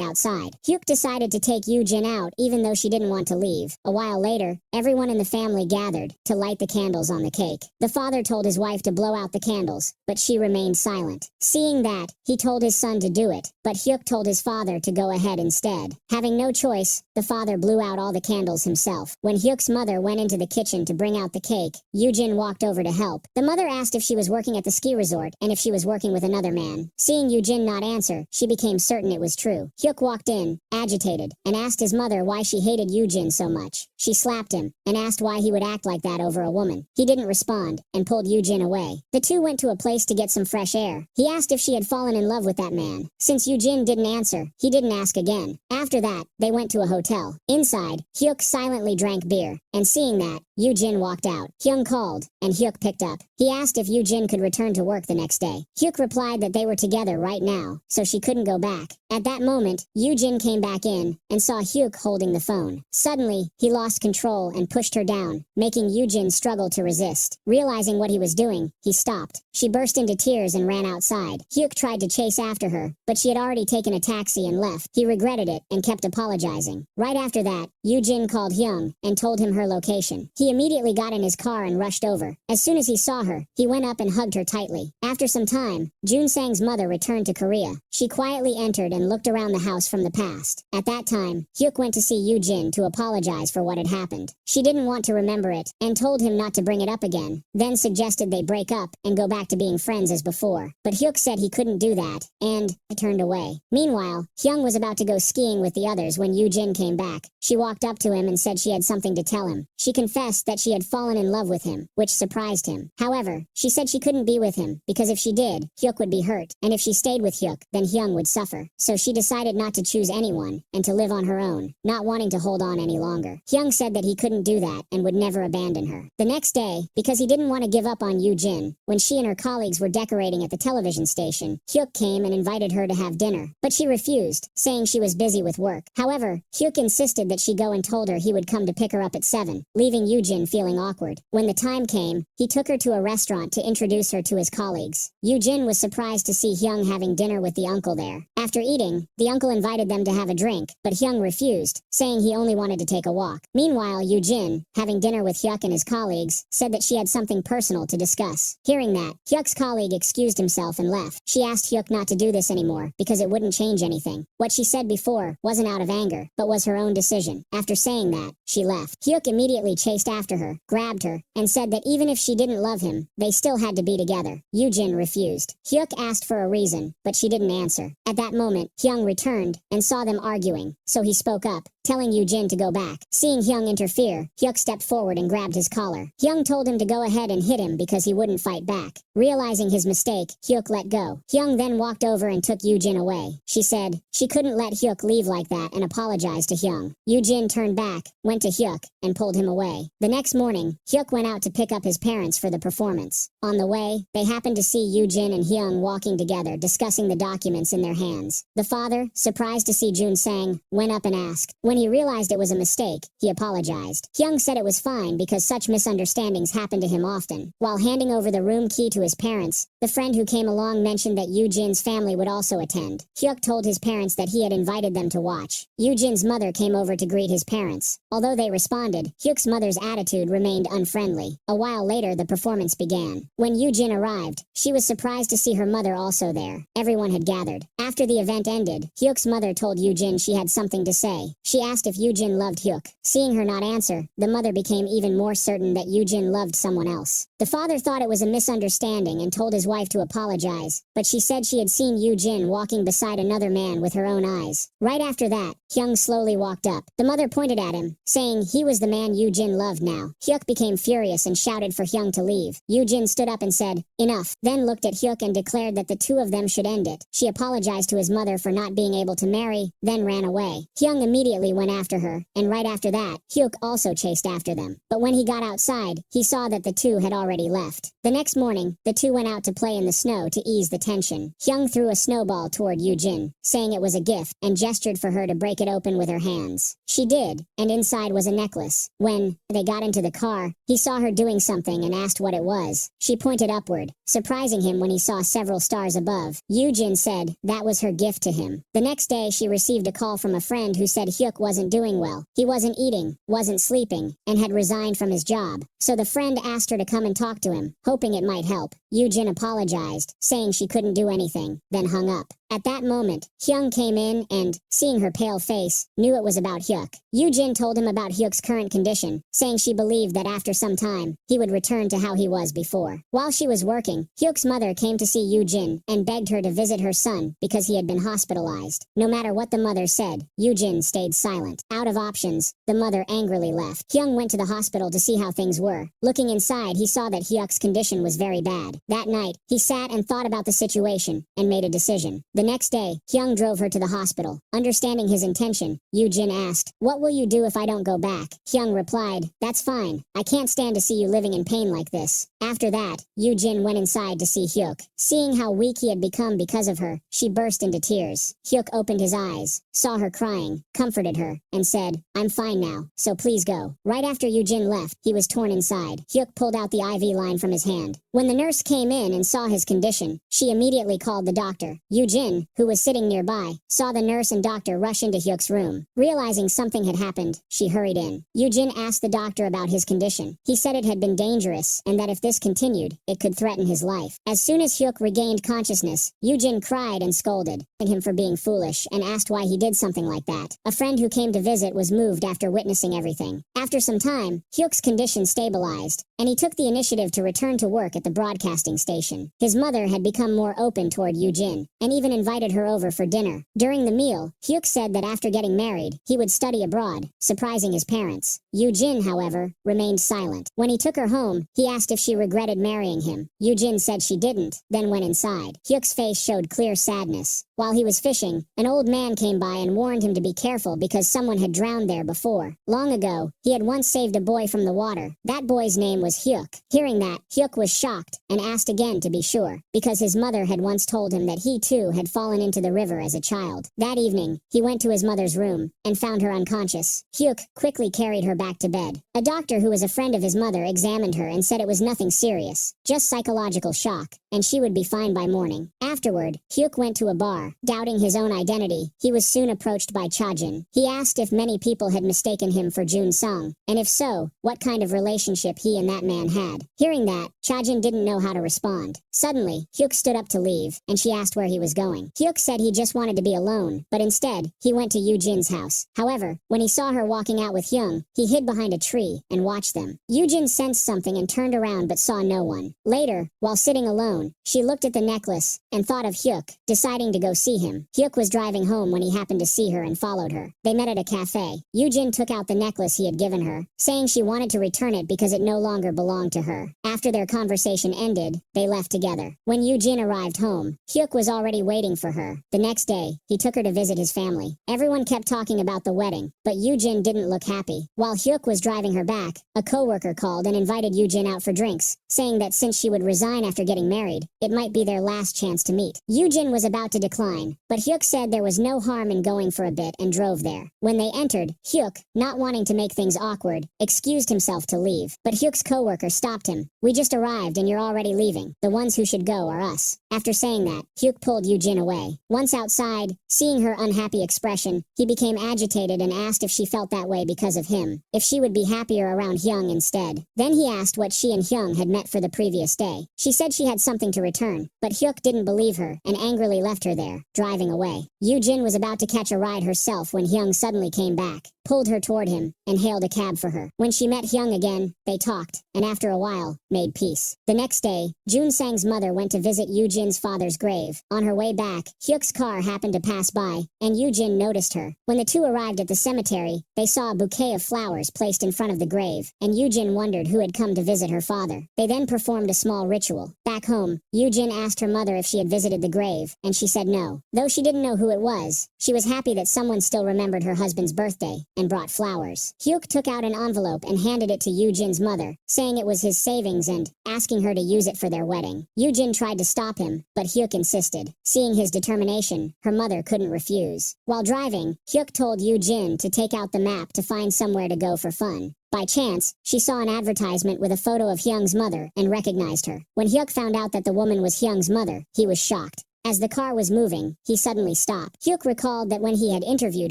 outside. Hyuk decided to take Yoo-jin out even though she didn't want to leave. A while later, everyone in the family gathered to light the candles on the cake. The father told his wife to blow out the candles, but she remained silent. Seeing that, he told his son to do it, but Hyuk told his father to go ahead instead. Having no choice, the father blew out all the candles himself. When Hyuk's mother went into the kitchen to bring out the cake, Yoo-jin walked over to help. The mother asked if she was working at the ski resort and if she was working with another man. Seeing Yoo-jin not answer, she became certain it was true. Hyuk walked in, agitated, and asked his mother why she hated Yoo-jin so much. She slapped him and asked why he would act like that over a woman. He didn't respond and pulled Yoo-jin away. The two went to a place to get some fresh air. He asked if she had fallen in love with that man. Since Yoo-jin didn't answer, he didn't ask again. After that, they went to a hotel. Inside, Hyuk silently drank beer, and seeing that, Yoo-jin walked out. Hyung called, and Hyuk picked up. He asked if Yoo-jin could return to work the next day. Hyuk replied that they were together right now, so she couldn't go back. At that moment, Yoo-jin came back in and saw Hyuk holding the phone. Suddenly, he lost control and pushed her down, making Yoo-jin struggle to resist. Realizing what he was doing, he stopped. She burst into tears and ran outside. Hyuk tried to chase after her, but she had already taken a taxi and left. He regretted it and kept apologizing. Right after that, Yoo-jin called Hyung and told him her location. He immediately got in his car and rushed over. As soon as he saw her, he went up and hugged her tightly. After some time, Jun-sang's mother returned to Korea. She quietly entered and looked around the house from the past. At that time, Hyuk went to see Yoo-jin to apologize for what had happened. She didn't want to remember it and told him not to bring it up again, then suggested they break up and go back to being friends as before. But Hyuk said he couldn't do that and turned away. Meanwhile, Hyung was about to go skiing with the others when Yoo-jin came back. She walked up to him and said she had something to tell him. She confessed that she had fallen in love with him, which surprised him. However, she said she couldn't be with him because if she did, Hyuk would be hurt, and if she stayed with Hyuk, then Hyung would suffer. So she decided not to choose anyone and to live on her own, not wanting to hold on any longer. Hyung said that he couldn't do that and would never abandon her. The next day, because he didn't want to give up on Yoo-jin, when she and her colleagues were decorating at the television station, Hyuk came and invited her to have dinner, but she refused, saying she was busy with work. However, Hyuk insisted that she go and told her he would come to pick her up at 7, leaving Yoo-jin feeling awkward. When the time came, he took her to a restaurant to introduce her to his colleagues. Yoo-jin was surprised to see Hyung having dinner with the uncle there. After eating, the uncle invited them to have a drink, but Hyung refused, saying he only wanted to take a walk. Meanwhile, Yoo-jin, having dinner with Hyuk and his colleagues, said that she had something personal to discuss. Hearing that, Hyuk's colleague excused himself and left. She asked Hyuk not to do this anymore because it wouldn't change anything. What she said before wasn't out of anger, but was her own decision. After saying that, she left. Hyuk immediately chased after her, grabbed her, and said that even if she didn't love him, they still had to be together. Yoo-jin refused. Hyuk asked for a reason, but she didn't answer. At that moment, Hyung returned and saw them arguing, so he spoke up, telling Yoo-jin to go back. Seeing Hyung interfere, Hyuk stepped forward and grabbed his collar. Hyung told him to go ahead and hit him because he wouldn't fight back. Realizing his mistake, Hyuk let go. Hyung then walked over and took Yoo-jin away. She said she couldn't let Hyuk leave like that and apologized to Hyung. Yoo-jin turned back, went to Hyuk, and pulled him away. The next morning, Hyuk went out to pick up his parents for the performance. On the way, they happened to see Yoo-jin and Hyung walking together, discussing the documents in their hands. The father, surprised to see Jun-sang, went up and asked. When he realized it was a mistake, he apologized. Hyung said it was fine because such misunderstandings happen to him often. While handing over the room key to his parents, the friend who came along mentioned that Yoo-jin's family would also attend. Hyuk told his parents that he had invited them to watch. Yoo-jin's mother came over to greet his parents. Although they responded, Hyuk's mother's attitude remained unfriendly. A while later, the performance began. When Yoo-jin arrived, she was surprised to see her mother also there. Everyone had gathered. After the event ended, Hyuk's mother told Yoo-jin she had something to say. She asked if Yoo-jin loved Hyuk. Seeing her not answer, the mother became even more certain that Yoo-jin loved someone else. The father thought it was a misunderstanding and told his wife to apologize, but she said she had seen Yoo-jin walking beside another man with her own eyes. Right after that, Hyung slowly walked up. The mother pointed at him, saying he was the man Yoo-jin loved now. Hyuk became furious and shouted for Hyung to leave. Yoo-jin stood up and said, "Enough," then looked at Hyuk and declared that the two of them should end it. She apologized to his mother for not being able to marry, then ran away. Hyung immediately went after her, and right after that, Hyuk also chased after them. But when he got outside, he saw that the two had already left. The next morning, the two went out to play in the snow to ease the tension. Hyung threw a snowball toward Yoo-jin, saying it was a gift, and gestured for her to break it open with her hands. She did, and inside was a necklace. When they got into the car, he saw her doing something and asked what it was. She pointed upward, surprising him when he saw several stars above. Yoo-jin said that was her gift to him. The next day, she received a call from a friend who said Hyuk wasn't doing well. He wasn't eating, wasn't sleeping, and had resigned from his job. So the friend asked her to come and talk to him, hoping it might help. Yoo-jin apologized, saying she couldn't do anything, then hung up. At that moment, Hyung came in and, seeing her pale face, knew it was about Hyuk. Yoo-jin told him about Hyuk's current condition, saying she believed that after some time, he would return to how he was before. While she was working, Hyuk's mother came to see Yoo-jin and begged her to visit her son because he had been hospitalized. No matter what the mother said, Yoo-jin stayed silent. Out of options, the mother angrily left. Hyung went to the hospital to see how things were. Looking inside, he saw that Hyuk's condition was very bad. That night, he sat and thought about the situation and made a decision. The next day, Hyung drove her to the hospital. Understanding his intention, Yoo-jin asked, "What will you do if I don't go back?" Hyung replied, "That's fine. I can't stand to see you living in pain like this." After that, Yoo-jin went inside to see Hyuk. Seeing how weak he had become because of her, she burst into tears. Hyuk opened his eyes, saw her crying, comforted her, and said, "I'm fine now, so please go." Right after Yoo-jin left, he was torn inside. Hyuk pulled out the IV line from his hand. When the nurse came in and saw his condition, she immediately called the doctor. Yoo-jin, who was sitting nearby, saw the nurse and doctor rush into Hyuk's room. Realizing something had happened, she hurried in. Yoo-jin asked the doctor about his condition. He said it had been dangerous, and that if this continued, it could threaten his life. As soon as Hyuk regained consciousness, Yoo-jin cried and scolded him for being foolish and asked why he did something like that. A friend who came to visit was moved after witnessing everything. After some time, Hyuk's condition stabilized, and he took the initiative to return to work at the broadcasting station. His mother had become more open toward Yoo-jin, and even invited her over for dinner. During the meal, Hyuk said that after getting married, he would study abroad, surprising his parents. Yoo-jin, however, remained silent. When he took her home, he asked if she regretted marrying him. Yoo-jin said she didn't, then went inside. Hyuk's face showed clear sadness. While he was fishing, an old man came by and warned him to be careful because someone had drowned there before. Long ago, he had once saved a boy from the water. That boy's name was Hyuk. Hearing that, Hyuk was shocked and asked again to be sure, because his mother had once told him that he too had fallen into the river as a child. That evening, he went to his mother's room and found her unconscious. Hyuk quickly carried her back to bed. A doctor who was a friend of his mother examined her and said it was nothing serious, just psychological shock, and she would be fine by morning. Afterward, Hyuk went to a bar. Doubting his own identity, he was soon approached by Cha-jin. He asked if many people had mistaken him for Jun Sung, and if so, what kind of relationship he and that man had. Hearing that, Cha-jin didn't know how to respond. Suddenly, Hyuk stood up to leave, and she asked where he was going. Hyuk said he just wanted to be alone, but instead, he went to Yoo-jin's house. However, when he saw her walking out with Hyung, he hid behind a tree and watched them. Yoo-jin sensed something and turned around but saw no one. Later, while sitting alone, she looked at the necklace and thought of Hyuk, deciding to go see him. Hyuk was driving home when he happened to see her and followed her. They met at a cafe. Yoo-jin took out the necklace he had given her, saying she wanted to return it because it no longer belonged to her. After their conversation ended, they left together. When Yoo-jin arrived home, Hyuk was already waiting for her. The next day, he took her to visit his family. Everyone kept talking about the wedding, but Yoo-jin didn't look happy. While Hyuk was driving her back, a coworker called and invited Yoo-jin out for drinks, saying that since she would resign after getting married, it might be their last chance to meet. Yoo-jin was about to decline, but Hyuk said there was no harm in going for a bit and drove there. When they entered, Hyuk, not wanting to make things awkward, excused himself to leave, but Hyuk's coworker stopped him. "We just arrived and you're already leaving. The ones who should go are us." After saying that, Hyuk pulled Yoo-jin away. Once outside, seeing her unhappy expression, he became agitated and asked if she felt that way because of him, if she would be happier around Hyung instead. Then he asked what she and Hyung had met for the previous day. She said she had something to return, but Hyuk didn't believe her and angrily left her there, driving away. Yoo-jin was about to catch a ride herself when Hyung suddenly came back. pulled her toward him, and hailed a cab for her. When she met Hyung again, they talked, and after a while, made peace. The next day, Jun Sang's mother went to visit Yoo-jin's father's grave. On her way back, Hyuk's car happened to pass by, and Yoo-jin noticed her. When the two arrived at the cemetery, they saw a bouquet of flowers placed in front of the grave, and Yoo-jin wondered who had come to visit her father. They then performed a small ritual. Back home, Yoo-jin asked her mother if she had visited the grave, and she said no. Though she didn't know who it was, she was happy that someone still remembered her husband's birthday, and brought flowers. Hyuk took out an envelope and handed it to Yoo-jin's mother, saying it was his savings and asking her to use it for their wedding. Yoo-jin tried to stop him, but Hyuk insisted. Seeing his determination, her mother couldn't refuse. While driving, Hyuk told Yoo-jin to take out the map to find somewhere to go for fun. By chance, she saw an advertisement with a photo of Hyung's mother and recognized her. When Hyuk found out that the woman was Hyung's mother, he was shocked. As the car was moving, he suddenly stopped. Hyuk recalled that when he had interviewed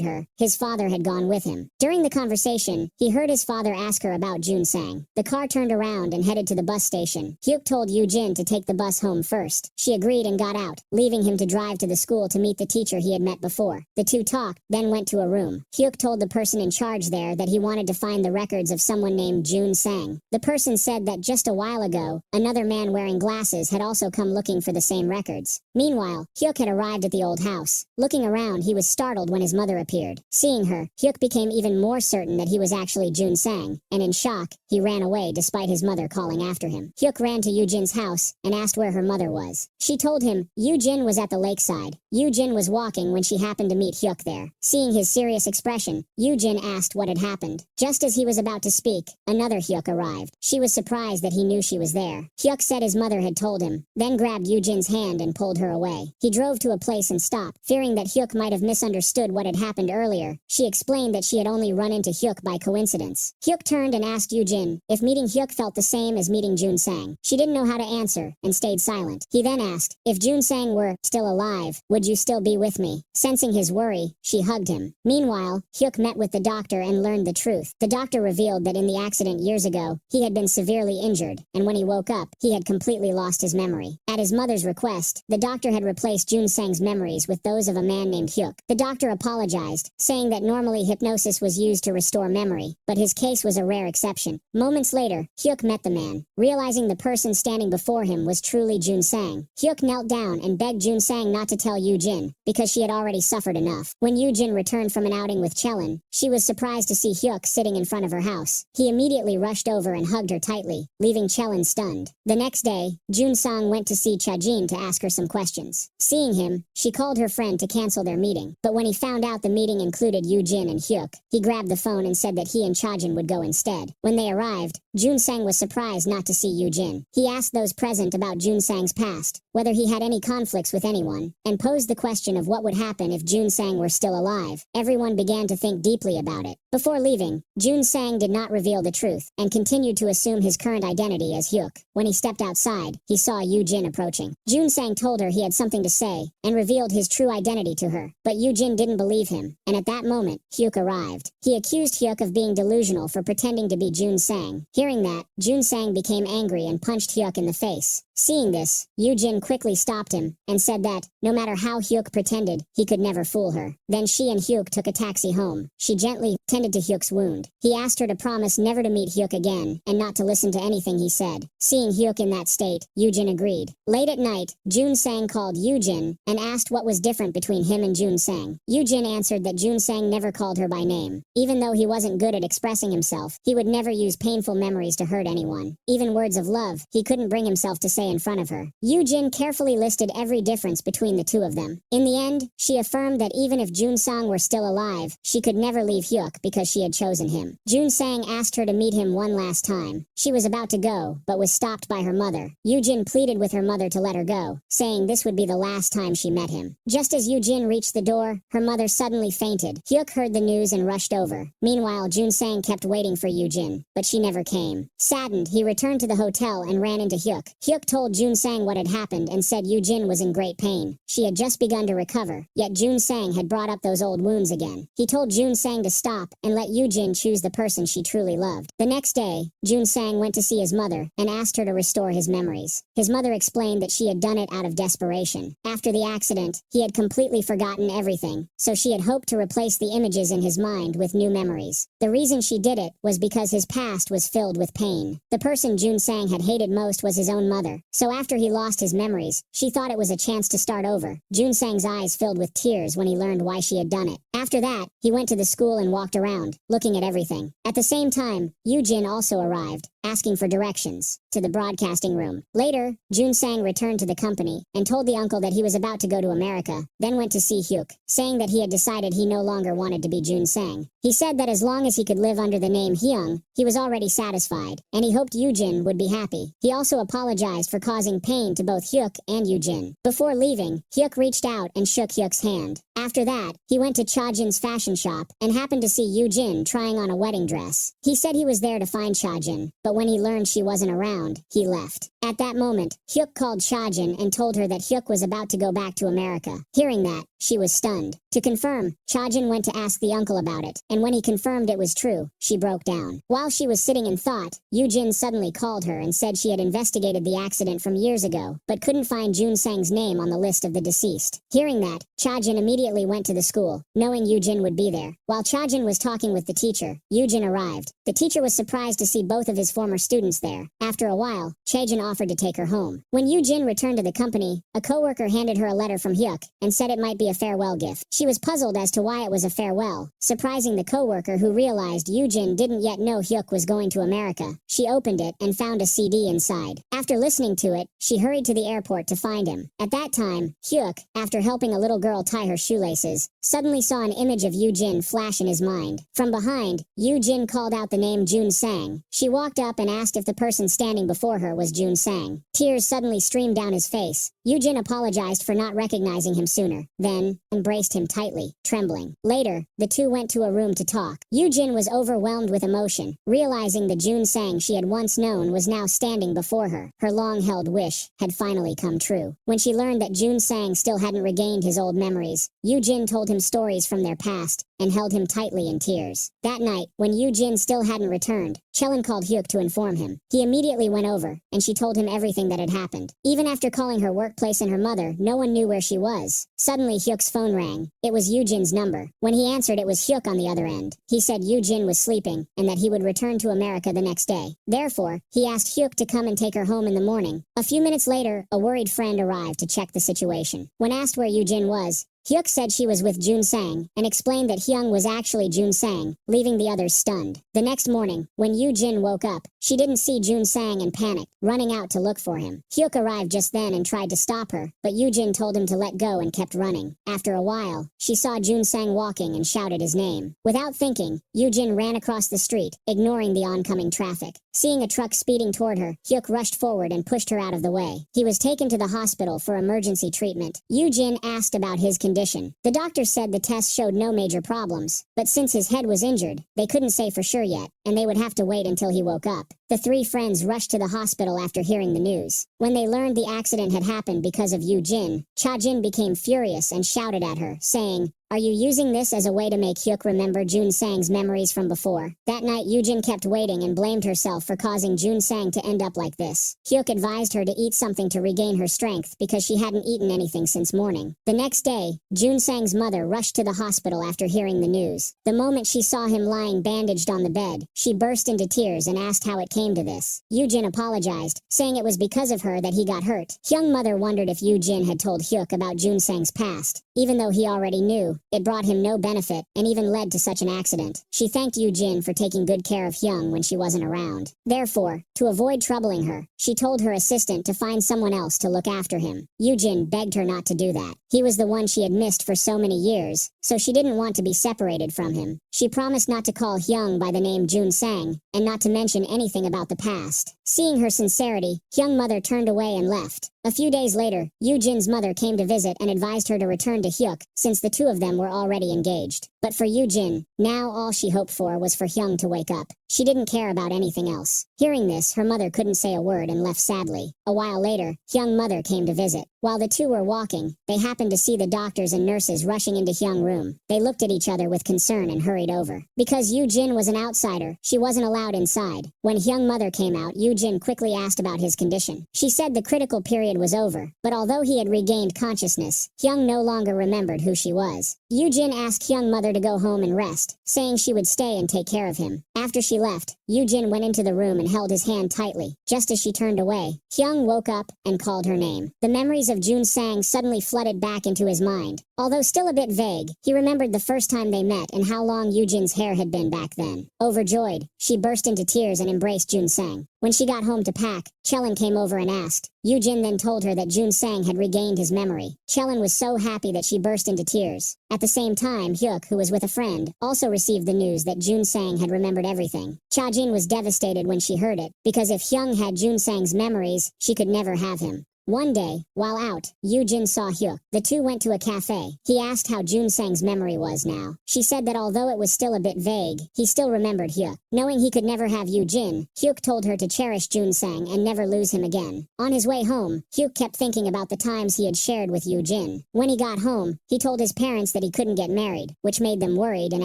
her, his father had gone with him. During the conversation, he heard his father ask her about Jun Sang. The car turned around and headed to the bus station. Hyuk told Yoo-jin to take the bus home first. She agreed and got out, leaving him to drive to the school to meet the teacher he had met before. The two talked, then went to a room. Hyuk told the person in charge there that he wanted to find the records of someone named Jun Sang. The person said that just a while ago, another man wearing glasses had also come looking for the same records. Meanwhile, Hyuk had arrived at the old house. Looking around, he was startled when his mother appeared. Seeing her, Hyuk became even more certain that he was actually Jun Sang, and in shock, he ran away despite his mother calling after him. Hyuk ran to Yoo-jin's house and asked where her mother was. She told him Yoo-jin was at the lakeside. Yoo-jin was walking when she happened to meet Hyuk there. Seeing his serious expression, Yoo-jin asked what had happened. Just as he was about to speak, another Hyuk arrived. She was surprised that he knew she was there. Hyuk said his mother had told him, then grabbed Yoo-jin's hand and pulled her away. He drove to a place and stopped, fearing that Hyuk might have misunderstood what had happened earlier. She explained that she had only run into Hyuk by coincidence. Hyuk turned and asked Yoo-jin if meeting Hyuk felt the same as meeting Jun Sang. She didn't know how to answer and stayed silent. He then asked, if Jun Sang were still alive, would you still be with me? Sensing his worry, she hugged him. Meanwhile, Hyuk met with the doctor and learned the truth. The doctor revealed that in the accident years ago, he had been severely injured, and when he woke up, he had completely lost his memory. At his mother's request, the doctor had replaced Jun Sang's memories with those of a man named Hyuk. The doctor apologized, saying that normally hypnosis was used to restore memory, but his case was a rare exception. Moments later, Hyuk met the man. Realizing the person standing before him was truly Jun Sang, Hyuk knelt down and begged Jun Sang not to tell Yoo-jin, because she had already suffered enough. When Yoo-jin returned from an outing with Cheon, she was surprised to see Hyuk sitting in front of her house. He immediately rushed over and hugged her tightly, leaving Cheon stunned. The next day, Jun Sang went to see Cha-jin to ask her some questions. Seeing him, she called her friend to cancel their meeting, but when he found out the meeting included Yoo-jin and Hyuk, he grabbed the phone and said that he and Cha-jin would go instead. When they arrived, Jun Sang was surprised not to see Yoo-jin. He asked those present about Jun Sang's past, whether he had any conflicts with anyone, and posed the question of what would happen if Jun Sang were still alive. Everyone began to think deeply about it. Before leaving, Jun Sang did not reveal the truth, and continued to assume his current identity as Hyuk. When he stepped outside, he saw Yoo-jin approaching. Jun Sang told her he had something to say, and revealed his true identity to her, but Yoo-jin didn't believe him, and at that moment, Hyuk arrived. He accused Hyuk of being delusional for pretending to be Jun Sang. Hearing that, Jun Sang became angry and punched Hyuk in the face. Seeing this, Yoo-jin quickly stopped him, and said that, no matter how Hyuk pretended, he could never fool her. Then she and Hyuk took a taxi home. She gently tended to Hyuk's wound. He asked her to promise never to meet Hyuk again, and not to listen to anything he said. Seeing Hyuk in that state, Yoo-jin agreed. Late at night, Jun Sang called Yoo-jin, and asked what was different between him and Jun Sang. Yoo-jin answered that Jun Sang never called her by name. Even though he wasn't good at expressing himself, he would never use painful memories to hurt anyone. Even words of love, he couldn't bring himself to say in front of her. Yoo-jin carefully listed every difference between the two of them. In the end, she affirmed that even if Jun Sang were still alive, she could never leave Hyuk because she had chosen him. Jun Sang asked her to meet him one last time. She was about to go, but was stopped by her mother. Yoo-jin pleaded with her mother to let her go, saying this would be the last time she met him. Just as Yoo-jin reached the door, her mother suddenly fainted. Hyuk heard the news and rushed over. Meanwhile, Jun Sang kept waiting for Yoo-jin, but she never came. Saddened, he returned to the hotel and ran into Hyuk. Hyuk told told Jun Sang what had happened and said Jin was in great pain. She had just begun to recover, yet Jun Sang had brought up those old wounds again. He told Jun Sang to stop and let Jin choose the person she truly loved. The next day, Jun Sang went to see his mother and asked her to restore his memories. His mother explained that she had done it out of desperation. After the accident, he had completely forgotten everything, so she had hoped to replace the images in his mind with new memories. The reason she did it was because his past was filled with pain. The person Jun Sang had hated most was his own mother, so after he lost his memories, she thought it was a chance to start over. Jun Sang's eyes filled with tears when he learned why she had done it. After that, he went to the school and walked around, looking at everything. At the same time, Jin also arrived, asking for directions to the broadcasting room. Later, Jun Sang returned to the company and told the uncle that he was about to go to America, then went to see Hyuk, saying that he had decided he no longer wanted to be Jun Sang. He said that as long as he could live under the name Hyung, he was already satisfied, and he hoped Jin would be happy. He also apologized for causing pain to both Hyuk and Jin. Before leaving, Hyuk reached out and shook Hyuk's hand. After that, he went to Cha-jin's fashion shop and happened to see Jin trying on a wedding dress. He said he was there to find Cha-jin, but when he learned she wasn't around, he left. At that moment, Hyuk called Cha-jin and told her that Hyuk was about to go back to America. Hearing that, she was stunned. To confirm, Cha-jin went to ask the uncle about it, and when he confirmed it was true, she broke down. While she was sitting in thought, Jin suddenly called her and said she had investigated the accident from years ago, but couldn't find Jun Sang's name on the list of the deceased. Hearing that, Cha-jin immediately went to the school, knowing Jin would be there. While Cha-jin was talking with the teacher, Jin arrived. The teacher was surprised to see both of his former students there. After a while, Cha-jin offered to take her home. When Jin returned to the company, a coworker handed her a letter from Hyuk and said it might be a farewell gift. She was puzzled as to why it was a farewell, surprising the coworker who realized Jin didn't yet know Hyuk was going to America. She opened it and found a CD inside. After listening to it, she hurried to the airport to find him. At that time, Hyuk, after helping a little girl tie her shoelaces, suddenly saw an image of Jin flash in his mind. From behind, Jin called out the name Jun Sang. She walked up and asked if the person standing before her was Jun Sang. Tears suddenly streamed down his face. Jin apologized for not recognizing him sooner, then embraced him tightly, trembling. Later, the two went to a room to talk. Jin was overwhelmed with emotion, realizing the Jun Sang she had once known was now standing before her. Her long-held wish had finally come true. When she learned that Jun Sang still hadn't regained his old memories, Jin told him stories from their past and held him tightly in tears. That night, when Jin still hadn't returned, Cheon called Hyuk to inform him. He immediately went over, and she told him everything that had happened. Even after calling her workplace and her mother, no one knew where she was. Suddenly, Hyuk's phone rang. It was Jin's number. When he answered, it was Hyuk on the other end. He said Jin was sleeping, and that he would return to America the next day. Therefore, he asked Hyuk to come and take her home in the morning. A few minutes later, a worried friend arrived to check the situation. When asked where Jin was, Hyuk said she was with Jun Sang and explained that Hyung was actually Jun Sang, leaving the others stunned. The next morning, when Jin woke up, she didn't see Jun Sang and panicked, running out to look for him. Hyuk arrived just then and tried to stop her, but Jin told him to let go and kept running. After a while, she saw Jun Sang walking and shouted his name. Without thinking, Jin ran across the street, ignoring the oncoming traffic. Seeing a truck speeding toward her, Hyuk rushed forward and pushed her out of the way. He was taken to the hospital for emergency treatment. Jin asked about his condition. The doctor said the tests showed no major problems, but since his head was injured, they couldn't say for sure yet, and they would have to wait until he woke up. The three friends rushed to the hospital after hearing the news. When they learned the accident had happened because of Jin, Cha-jin became furious and shouted at her, saying, "Are you using this as a way to make Hyuk remember Jun Sang's memories from before?" That night, Jin kept waiting and blamed herself for causing Jun Sang to end up like this. Hyuk advised her to eat something to regain her strength because she hadn't eaten anything since morning. The next day, Jun Sang's mother rushed to the hospital after hearing the news. The moment she saw him lying bandaged on the bed, she burst into tears and asked how it came to this. Jin apologized, saying it was because of her that he got hurt. Hyung mother wondered if Jin had told Hyuk about Jun Sang's past. Even though he already knew, it brought him no benefit and even led to such an accident. She thanked Jin for taking good care of Hyung when she wasn't around. Therefore, to avoid troubling her, she told her assistant to find someone else to look after him. Jin begged her not to do that. He was the one she had missed for so many years, so she didn't want to be separated from him. She promised not to call Hyung by the name Jun Sang, and not to mention anything about the past. Seeing her sincerity, Hyung mother turned away and left. A few days later, Yoo-jin's mother came to visit and advised her to return to Hyuk, since the two of them were already engaged. But for Yoo-jin, now all she hoped for was for Hyung to wake up. She didn't care about anything else. Hearing this, her mother couldn't say a word and left sadly. A while later, Hyung's mother came to visit. While the two were walking, they happened to see the doctors and nurses rushing into Hyung's room. They looked at each other with concern and hurried over. Because Yoo-jin was an outsider, she wasn't allowed inside. When Hyung's mother came out, Yoo-jin quickly asked about his condition. She said the critical period was over, but although he had regained consciousness, Hyung no longer remembered who she was. Yoo-jin asked Hyung's mother to go home and rest, saying she would stay and take care of him. After she left, Yoo-jin went into the room and held his hand tightly. Just as she turned away, Hyung woke up and called her name. The memories of Jun Sang suddenly flooded back into his mind. Although still a bit vague, he remembered the first time they met and how long Yoo-jin's hair had been back then. Overjoyed, she burst into tears and embraced Jun Sang. When she got home to pack, Cheon came over and asked. Yoo-jin then told her that Jun Sang had regained his memory. Cheon was so happy that she burst into tears. At the same time, Hyuk, who was with a friend, also received the news that Jun Sang had remembered everything. Cha-jin was devastated when she heard it, because if Hyung had Jun Sang's memories, she could never have him. One day, while out, Yoo-jin saw Hyuk. The two went to a cafe. He asked how Jun Sang's memory was now. She said that although it was still a bit vague, he still remembered Hyuk. Knowing he could never have Yoo-jin, Hyuk told her to cherish Jun Sang and never lose him again. On his way home, Hyuk kept thinking about the times he had shared with Yoo-jin. When he got home, he told his parents that he couldn't get married, which made them worried and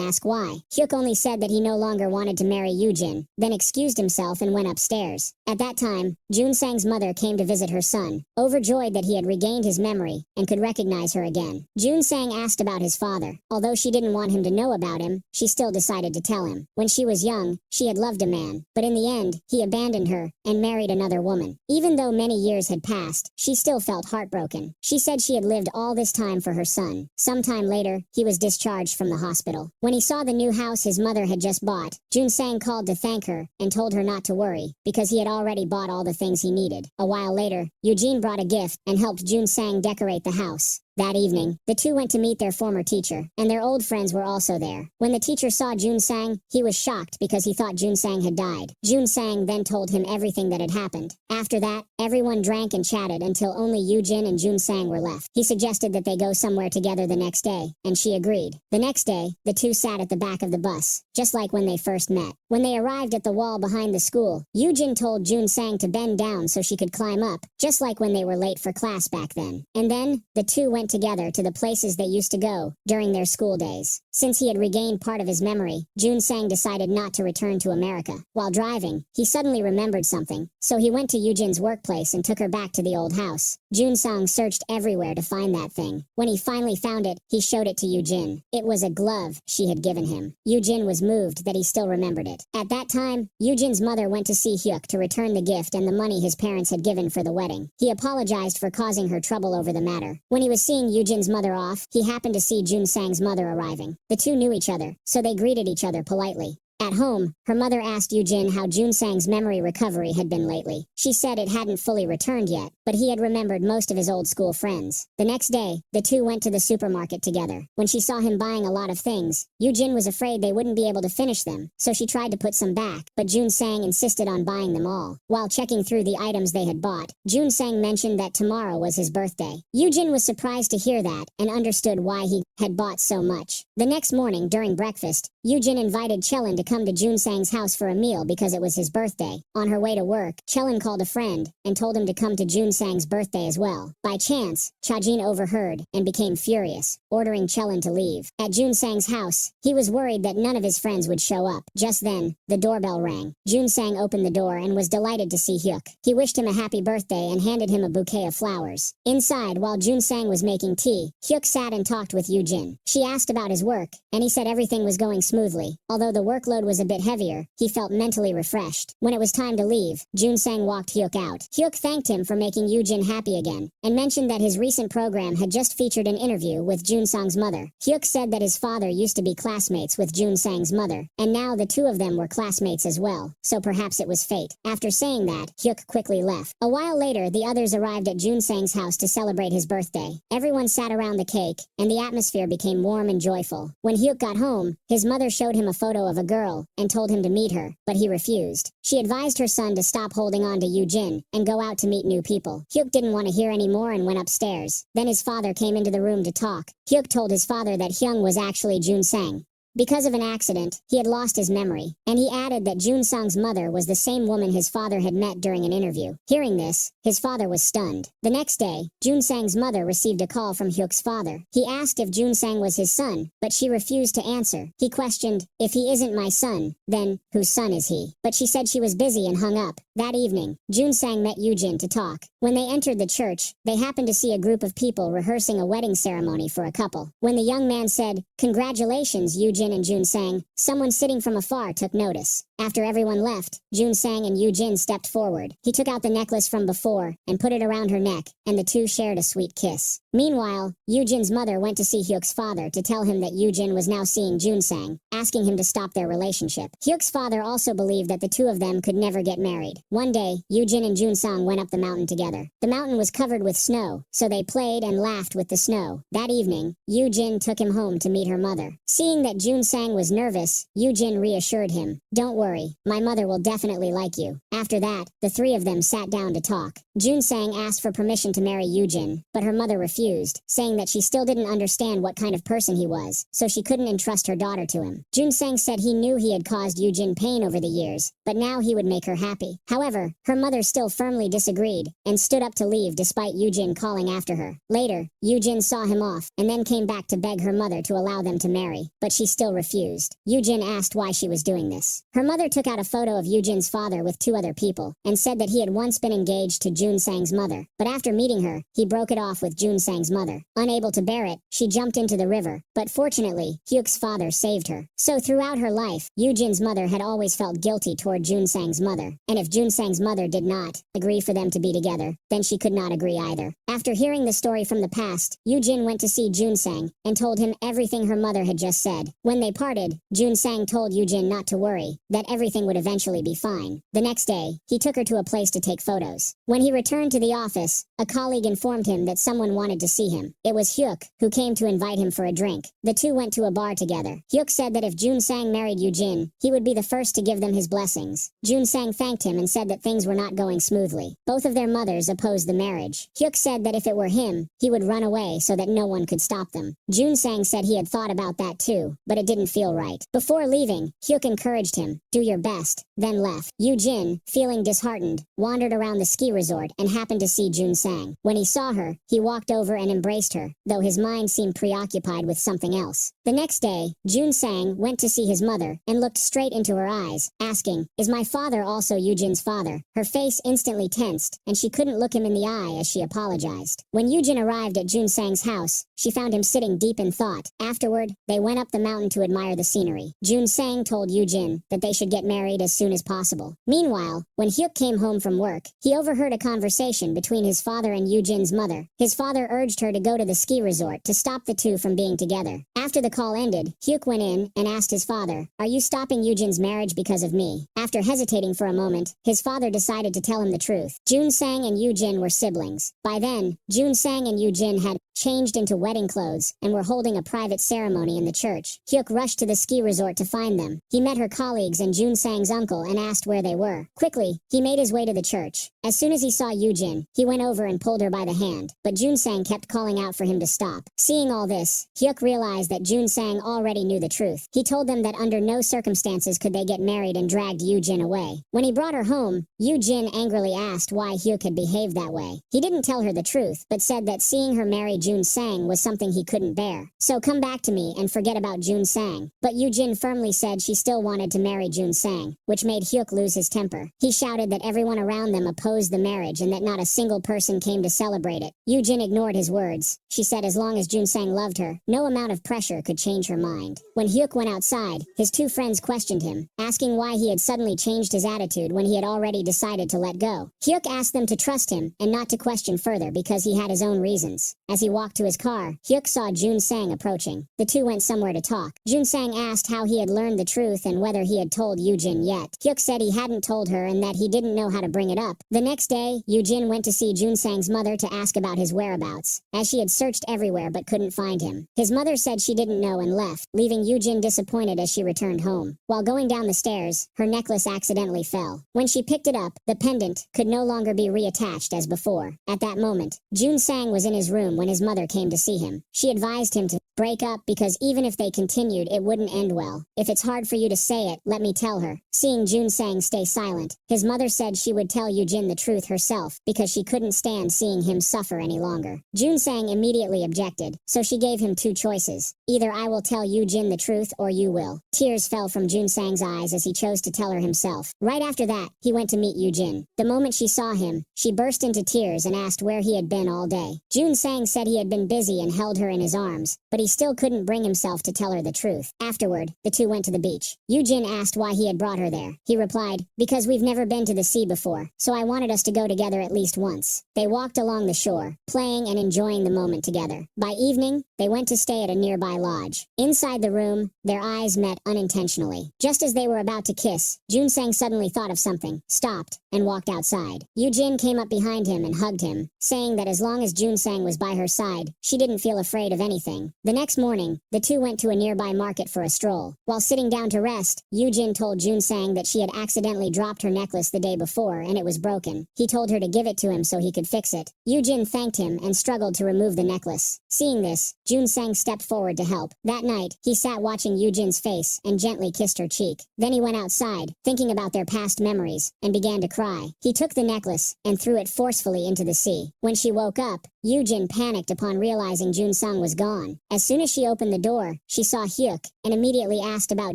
asked why. Hyuk only said that he no longer wanted to marry Yoo-jin, then excused himself and went upstairs. At that time, Jun Sang's mother came to visit her son. Overjoyed that he had regained his memory and could recognize her again, Jun Sang asked about his father. Although she didn't want him to know about him, she still decided to tell him. When she was young, she had loved a man, but in the end, he abandoned her and married another woman. Even though many years had passed, she still felt heartbroken. She said she had lived all this time for her son. Sometime later, he was discharged from the hospital. When he saw the new house his mother had just bought, Jun Sang called to thank her and told her not to worry, because he had already bought all the things he needed. A while later, Eugene brought a gift and helped Jun Sang decorate the house. That evening, the two went to meet their former teacher, and their old friends were also there. When the teacher saw Jun Sang, he was shocked because he thought Jun Sang had died. Jun Sang then told him everything that had happened. After that, everyone drank and chatted until only Yoo-jin and Jun Sang were left. He suggested that they go somewhere together the next day, and she agreed. The next day, the two sat at the back of the bus, just like when they first met. When they arrived at the wall behind the school, Yoo-jin told Jun Sang to bend down so she could climb up, just like when they were late for class back then. And then, the two went together to the places they used to go during their school days. Since he had regained part of his memory, Jun Sang decided not to return to America. While driving, he suddenly remembered something, so he went to Yoo-jin's workplace and took her back to the old house. Jun Sang searched everywhere to find that thing. When he finally found it, he showed it to Yoo-jin. It was a glove she had given him. Yoo-jin was moved that he still remembered it. At that time, Yoo-jin's mother went to see Hyuk to return the gift and the money his parents had given for the wedding. He apologized for causing her trouble over the matter. When he was seeing Yoo-jin's mother off, he happened to see Jun Sang's mother arriving. The two knew each other, so they greeted each other politely. At home, her mother asked Yoo-jin how Jun Sang's memory recovery had been lately. She said it hadn't fully returned yet, but he had remembered most of his old school friends. The next day, the two went to the supermarket together. When she saw him buying a lot of things, Yoo-jin was afraid they wouldn't be able to finish them, so she tried to put some back, but Jun Sang insisted on buying them all. While checking through the items they had bought, Jun Sang mentioned that tomorrow was his birthday. Yoo-jin was surprised to hear that and understood why he had bought so much. The next morning, during breakfast, Yoo-jin invited Cheon to come to Jun Sang's house for a meal because it was his birthday. On her way to work, Cheon called a friend and told him to come to Jun Sang's birthday as well. By chance, Cha-jin overheard and became furious, ordering Cheon to leave. At Jun Sang's house, he was worried that none of his friends would show up. Just then, the doorbell rang. Jun Sang opened the door and was delighted to see Hyuk. He wished him a happy birthday and handed him a bouquet of flowers. Inside, while Jun Sang was making tea, Hyuk sat and talked with Yoo-jin. She asked about his work, and he said everything was going smoothly. Although the workload was a bit heavier, he felt mentally refreshed. When it was time to leave, Jun Sang walked Hyuk out. Hyuk thanked him for making Yoo-jin happy again, and mentioned that his recent program had just featured an interview with Jun Sang's mother. Hyuk said that his father used to be classmates with Jun Sang's mother, and now the two of them were classmates as well, so perhaps it was fate. After saying that, Hyuk quickly left. A while later, the others arrived at Jun Sang's house to celebrate his birthday. Everyone sat around the cake, and the atmosphere became warm and joyful. When Hyuk got home, his mother showed him a photo of a girl girl and told him to meet her, but he refused. She advised her son to stop holding on to Yoo-jin and go out to meet new people. Hyuk didn't want to hear any more and went upstairs. Then his father came into the room to talk. Hyuk told his father that Hyung was actually Jun-sang. Because of an accident, he had lost his memory, and he added that Jun-sang's mother was the same woman his father had met during an interview. Hearing this, his father was stunned. The next day, Jun-sang's mother received a call from Hyuk's father. He asked if Jun-sang was his son, but she refused to answer. He questioned, "If he isn't my son, then whose son is he?" But she said she was busy and hung up. That evening, Jun-sang met Yoo-jin to talk. When they entered the church, they happened to see a group of people rehearsing a wedding ceremony for a couple. When the young man said, "Congratulations, Yoo-jin and Jun-sang," someone sitting from afar took notice. After everyone left, Jun-sang and Yoo-jin stepped forward. He took out the necklace from before and put it around her neck, and the two shared a sweet kiss. Meanwhile, Yoo-jin's mother went to see Hyuk's father to tell him that Yoo-jin was now seeing Jun-sang, asking him to stop their relationship. Hyuk's father also believed that the two of them could never get married. One day, Yoo-jin and Jun-sang went up the mountain together. The mountain was covered with snow, so they played and laughed with the snow. That evening, Yoo-jin took him home to meet her mother. Seeing that Jun-sang was nervous, Yoo-jin reassured him, "Don't worry, my mother will definitely like you." After that, the three of them sat down to talk. Jun-sang asked for permission to marry Yoo-jin, but her mother refused, saying that she still didn't understand what kind of person he was, so she couldn't entrust her daughter to him. Jun-sang said he knew he had caused Yoo-jin pain over the years, but now he would make her happy. However, her mother still firmly disagreed, and stood up to leave despite Yoo-jin calling after her. Later, Yoo-jin saw him off, and then came back to beg her mother to allow them to marry, but she still refused. Yoo-jin asked why she was doing this. Her mother took out a photo of Yoo-jin's father with two other people, and said that he had once been engaged to Jun-sang's mother, but after meeting her, he broke it off with Jun-sang's mother. Unable to bear it, she jumped into the river, but fortunately, Hyuk's father saved her. So throughout her life, Yoo-jin's mother had always felt guilty toward Jun-sang's mother, and if Jun-sang's mother did not agree for them to be together, then she could not agree either. After hearing the story from the past, Yoo-jin went to see Jun-sang and told him everything her mother had just said. When they parted, Jun-sang told Yoo-jin not to worry, that everything would eventually be fine. The next day, he took her to a place to take photos. When he returned to the office, a colleague informed him that someone wanted to see him. It was Hyuk, who came to invite him for a drink. The two went to a bar together. Hyuk said that if Jun-sang married Yoo-jin, he would be the first to give them his blessings. Jun-sang thanked him and said that things were not going smoothly. Both of their mothers opposed the marriage. Hyuk said that if it were him, he would run away so that no one could stop them. Jun-sang said he had thought about that too, but it didn't feel right. Before leaving, Hyuk encouraged him, "Do your best," then left. Yoo-jin, feeling disheartened, wandered around the ski resort and happened to see Jun-sang. When he saw her, he walked over and embraced her, though his mind seemed preoccupied with something else. The next day, Jun-sang went to see his mother and looked straight into her eyes, asking, "Is my father also Yoo-jin's father?" Her face instantly tensed, and she couldn't look him in the eye as she apologized. When Yoo-jin arrived at Jun-sang's house, she found him sitting deep in thought. Afterward, they went up the mountain to admire the scenery. Jun-sang told Yoo-jin that they should get married as soon as possible. Meanwhile, when Hyuk came home from work, he overheard a conversation between his father and Yoo-jin's mother. His father urged her to go to the ski resort to stop the two from being together. After the call ended, Hyuk went in and asked his father, "Are you stopping Yoo-jin's marriage because of me?" After hesitating for a moment, his father decided to tell him the truth. Jun-sang and Yoo-jin were siblings. By then, Jun-sang and Yoo-jin had changed into wedding clothes and were holding a private ceremony in the church. Hyuk rushed to the ski resort to find them. He met her colleagues and Jun-sang's uncle and asked where they were. Quickly, he made his way to the church. As soon as he saw Yoo-jin, he went over and pulled her by the hand, but Jun-sang kept calling out for him to stop. Seeing all this, Hyuk realized that Jun-sang already knew the truth. He told them that under no circumstances could they get married and dragged Yoo-jin away. When he brought her home, Yoo-jin angrily asked why Hyuk had behaved that way. He didn't tell her the truth, but said that seeing her marry Jun-sang was something he couldn't bear. "So come back to me and forget about Jun-sang." But Yoo-jin firmly said she still wanted to marry Jun-sang, which made Hyuk lose his temper. He shouted that everyone around them opposed the marriage and that not a single person came to celebrate it. Yoo-jin ignored his words. She said as long as Jun-sang loved her, no amount of pressure could change her mind. When Hyuk went outside, his two friends questioned him, asking why he had suddenly changed his attitude when he had already decided to let go. Hyuk asked them to trust him and not to question further because he had his own reasons. As he walked to his car, Hyuk saw Jun-sang approaching. The two went somewhere to talk. Jun-sang asked how he had learned the truth and whether he had told Yoo-jin yet. Hyuk said he hadn't told her and that he didn't know how to bring it up. The next day, day, Yujin went to see Junsang's mother to ask about his whereabouts, as she had searched everywhere but couldn't find him. His mother said she didn't know and left, leaving Yujin disappointed as she returned home. While going down the stairs, her necklace accidentally fell. When she picked it up, the pendant could no longer be reattached as before. At that moment, Junsang was in his room when his mother came to see him. She advised him to break up because even if they continued, it wouldn't end well. If it's hard for you to say it, let me tell her. Seeing Junsang stay silent, his mother said she would tell Yujin the truth herself because she couldn't stand seeing him suffer any longer. Junsang immediately objected, so she gave him two choices. Either I will tell Yujin the truth or you will. Tears fell from Junsang's eyes as he chose to tell her himself. Right after that, he went to meet Yujin. The moment she saw him, she burst into tears and asked where he had been all day. Junsang said he had been busy and held her in his arms, but he still couldn't bring himself to tell her the truth. Afterward, the two went to the beach. Yujin asked why he had brought her there. He replied, because we've never been to the sea before, so I wanted us to go together at least once. They walked along the shore, playing and enjoying the moment together. By evening, they went to stay at a nearby lodge. Inside the room, their eyes met unintentionally. Just as they were about to kiss, Junsang suddenly thought of something, stopped, and walked outside. Yujin came up behind him and hugged him, saying that as long as Junsang was by her side, she didn't feel afraid of anything. The next morning, the two went to a nearby market for a stroll. While sitting down to rest, Yujin told Junsang that she had accidentally dropped her necklace the day before and it was broken. He told her to give it to him so he could fix it. Yujin thanked him and struggled to remove the necklace. Seeing this, Junsang stepped forward to help. That night, he sat watching Yujin's face and gently kissed her cheek. Then he went outside, thinking about their past memories, and began to cry. He took the necklace and threw it forcefully into the sea. When she woke up, Yujin panicked upon realizing Junsang was gone. As soon as she opened the door, she saw Hyuk and immediately asked about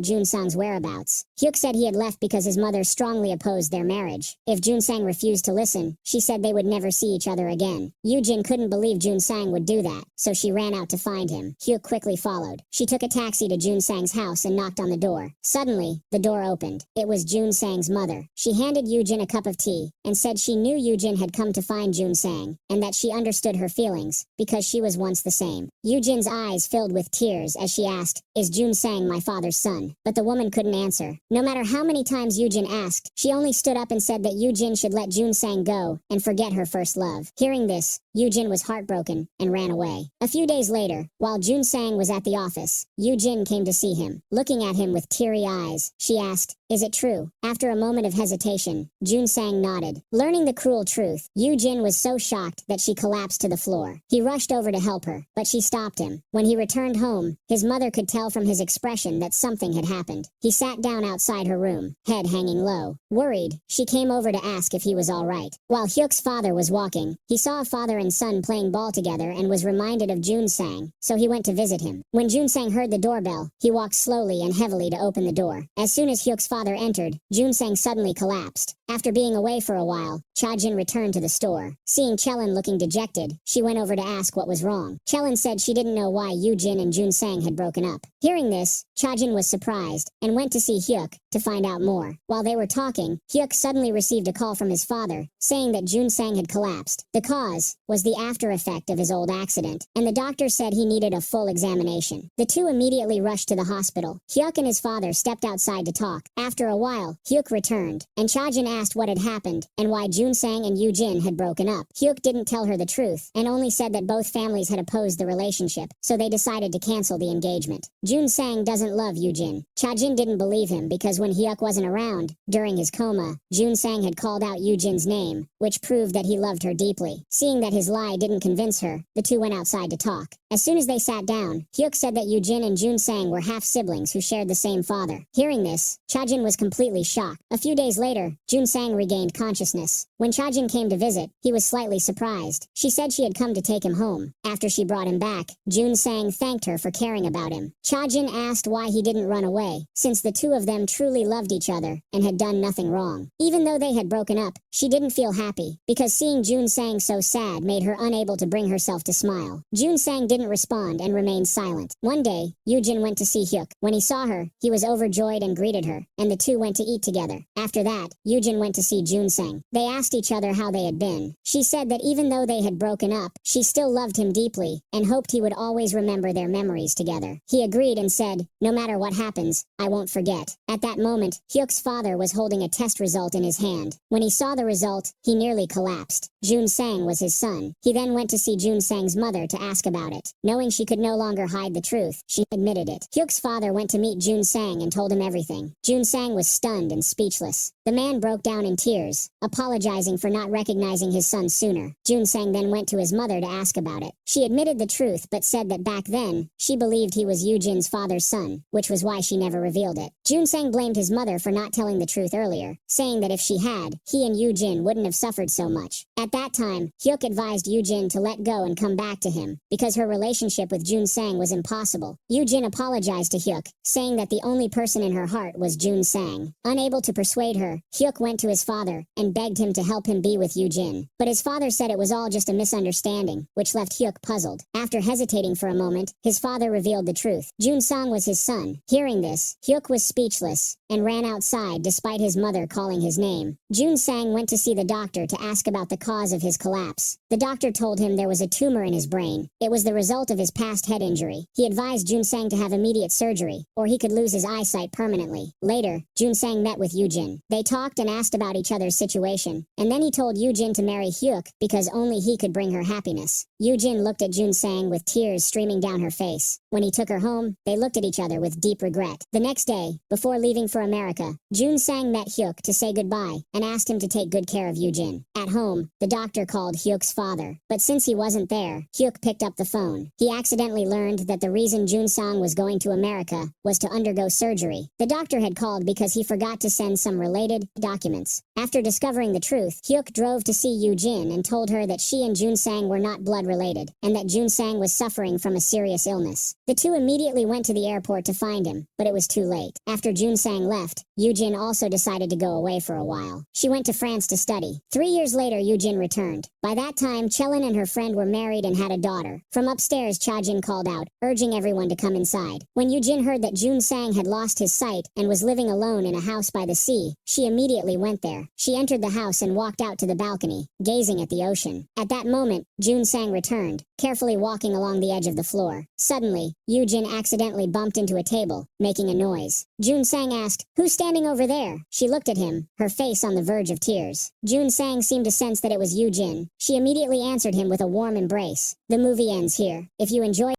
Junsang's whereabouts. Hyuk said he had left because his mother strongly opposed their marriage. If Junsang refused to listen, she said they would never see each other again. Yujin couldn't believe Junsang would do that, so she ran out to find him. Hyuk quickly followed. She took a taxi to Junsang's house and knocked on the door. Suddenly, the door opened. It was Junsang's mother. She handed Yujin a cup of tea and said she knew Yujin had come to find Junsang and that she understood her feelings because she was once the same. Yujin's eyes filled with tears as she asked, "Is Junsang my father's son?" But the woman couldn't answer. No matter how many times Yujin asked, she only stood up and said that Yujin should let Junsang go and forget her first love. Hearing this, Yujin was heartbroken and ran away. A few days later, while Junsang was at the office, Yujin came to see him. Looking at him with teary eyes, she asked, "Is it true?" After a moment of hesitation, Junsang nodded. Learning the cruel truth, Yujin was so shocked that she collapsed to the floor. He rushed over to help her, but she stopped him. When he returned home, his mother could tell from his expression that something had happened. He sat down outside her room, head hanging low. Worried, she came over to ask if he was all right. While Hyuk's father was walking, he saw a father and son playing ball together and was reminded of Junsang, so he went to visit him. When Junsang heard the doorbell, he walked slowly and heavily to open the door. As soon as Hyuk's father entered, Junsang suddenly collapsed. After being away for a while, Chajin returned to the store. Seeing Chelan looking dejected, she went over to ask what was wrong. Chelan said she didn't know why Yujin and Junsang had broken up. Hearing this, Chajin was surprised and went to see Hyuk to find out more. While they were talking, Hyuk suddenly received a call from his father, saying that Junsang had collapsed. The cause was the after effect of his old accident, and the doctor said he needed a full examination. The two immediately rushed to the hospital. Hyuk and his father stepped outside to talk. After a while, Hyuk returned, and Chajin asked what had happened and why Junsang and Yujin had broken up. Hyuk didn't tell her the truth, and only said that both families had opposed the relationship, so they decided to cancel the engagement. Junsang doesn't love Yujin. Chajin didn't believe him because when Hyuk wasn't around, during his coma, Junsang had called out Yujin's name, which proved that he loved her deeply. Seeing that his lie didn't convince her, the two went outside to talk. As soon as they sat down, Hyuk said that Yujin and Junsang were half-siblings who shared the same father. Hearing this, Chajin was completely shocked. A few days later, Junsang regained consciousness. When Chajin came to visit, he was slightly surprised. She said she had come to take him home. After she brought him back, Junsang thanked her for caring about him. Chajin asked why he didn't run away, since the two of them truly loved each other and had done nothing wrong. Even though they had broken up, she didn't feel happy, because seeing Junsang so sad made her unable to bring herself to smile. Junsang didn't respond and remained silent. One day, Yujin went to see Hyuk. When he saw her, he was overjoyed and greeted her, and the two went to eat together. After that, Yujin Sang went to see Junseng. They asked each other how they had been. She said that even though they had broken up, she still loved him deeply and hoped he would always remember their memories together. He agreed and said, "No matter what happens, I won't forget." At that moment, Hyuk's father was holding a test result in his hand. When he saw the result, he nearly collapsed. Junseng was his son. He then went to see Junseng's mother to ask about it. Knowing she could no longer hide the truth, she admitted it. Hyuk's father went to meet Junseng and told him everything. Junseng was stunned and speechless. The man broke down in tears, apologizing for not recognizing his son sooner. Junseng then went to his mother to ask about it. She admitted the truth but said that back then, she believed he was Yujin's father's son, which was why she never revealed it. Junseng blamed his mother for not telling the truth earlier, saying that if she had, he and Yujin wouldn't have suffered so much. At that time, Hyuk advised Yujin to let go and come back to him, because her relationship with Junseng was impossible. Yujin apologized to Hyuk, saying that the only person in her heart was Junseng. Unable to persuade her, Hyuk went to his father and begged him to help him be with Yujin. But his father said it was all just a misunderstanding, which left Hyuk puzzled. After hesitating for a moment, his father revealed the truth. Junseng was his son. Hearing this, Hyuk was speechless and ran outside despite his mother calling his name. Junseng went to see the doctor to ask about the cause of his collapse. The doctor told him there was a tumor in his brain. It was the result of his past head injury. He advised Junseng to have immediate surgery, or he could lose his eyesight permanently. Later, Junseng met with Yujin. They talked and asked about each other's situation, and then he told Yujin to marry Hyuk because only he could bring her happiness. Yujin looked at Junseng with tears streaming down her face. When he took her home, they looked at each other with deep regret. The next day, before leaving for America, Junseng met Hyuk to say goodbye and asked him to take good care of Yujin. At home, the doctor called Hyuk's father, but since he wasn't there, Hyuk picked up the phone. He accidentally learned that the reason Junseng was going to America was to undergo surgery. The doctor had called because he forgot to send some related documents. After discovering the truth, Hyuk drove to see Yujin and told her that she and Junseng were not blood related, and that Junseng was suffering from a serious illness. The two immediately went to the airport to find him, but it was too late. After Junseng left, Yujin also decided to go away for a while. She went to France to study. 3 years later, Yujin returned. By that time, Chelin and her friend were married and had a daughter. From upstairs, Chajin called out, urging everyone to come inside. When Yujin heard that Junseng had lost his sight and was living alone in a house by the sea, she immediately went there. She entered the house and walked out to the balcony, gazing at the ocean. At that moment, Junseng returned, carefully walking along the edge of the floor. Suddenly, Yujin accidentally bumped into a table, making a noise. Junseng asked, "Who's standing over there?" She looked at him, her face on the verge of tears. Junseng seemed to sense that it was Yujin. She immediately answered him with a warm embrace. The movie ends here. If you enjoyed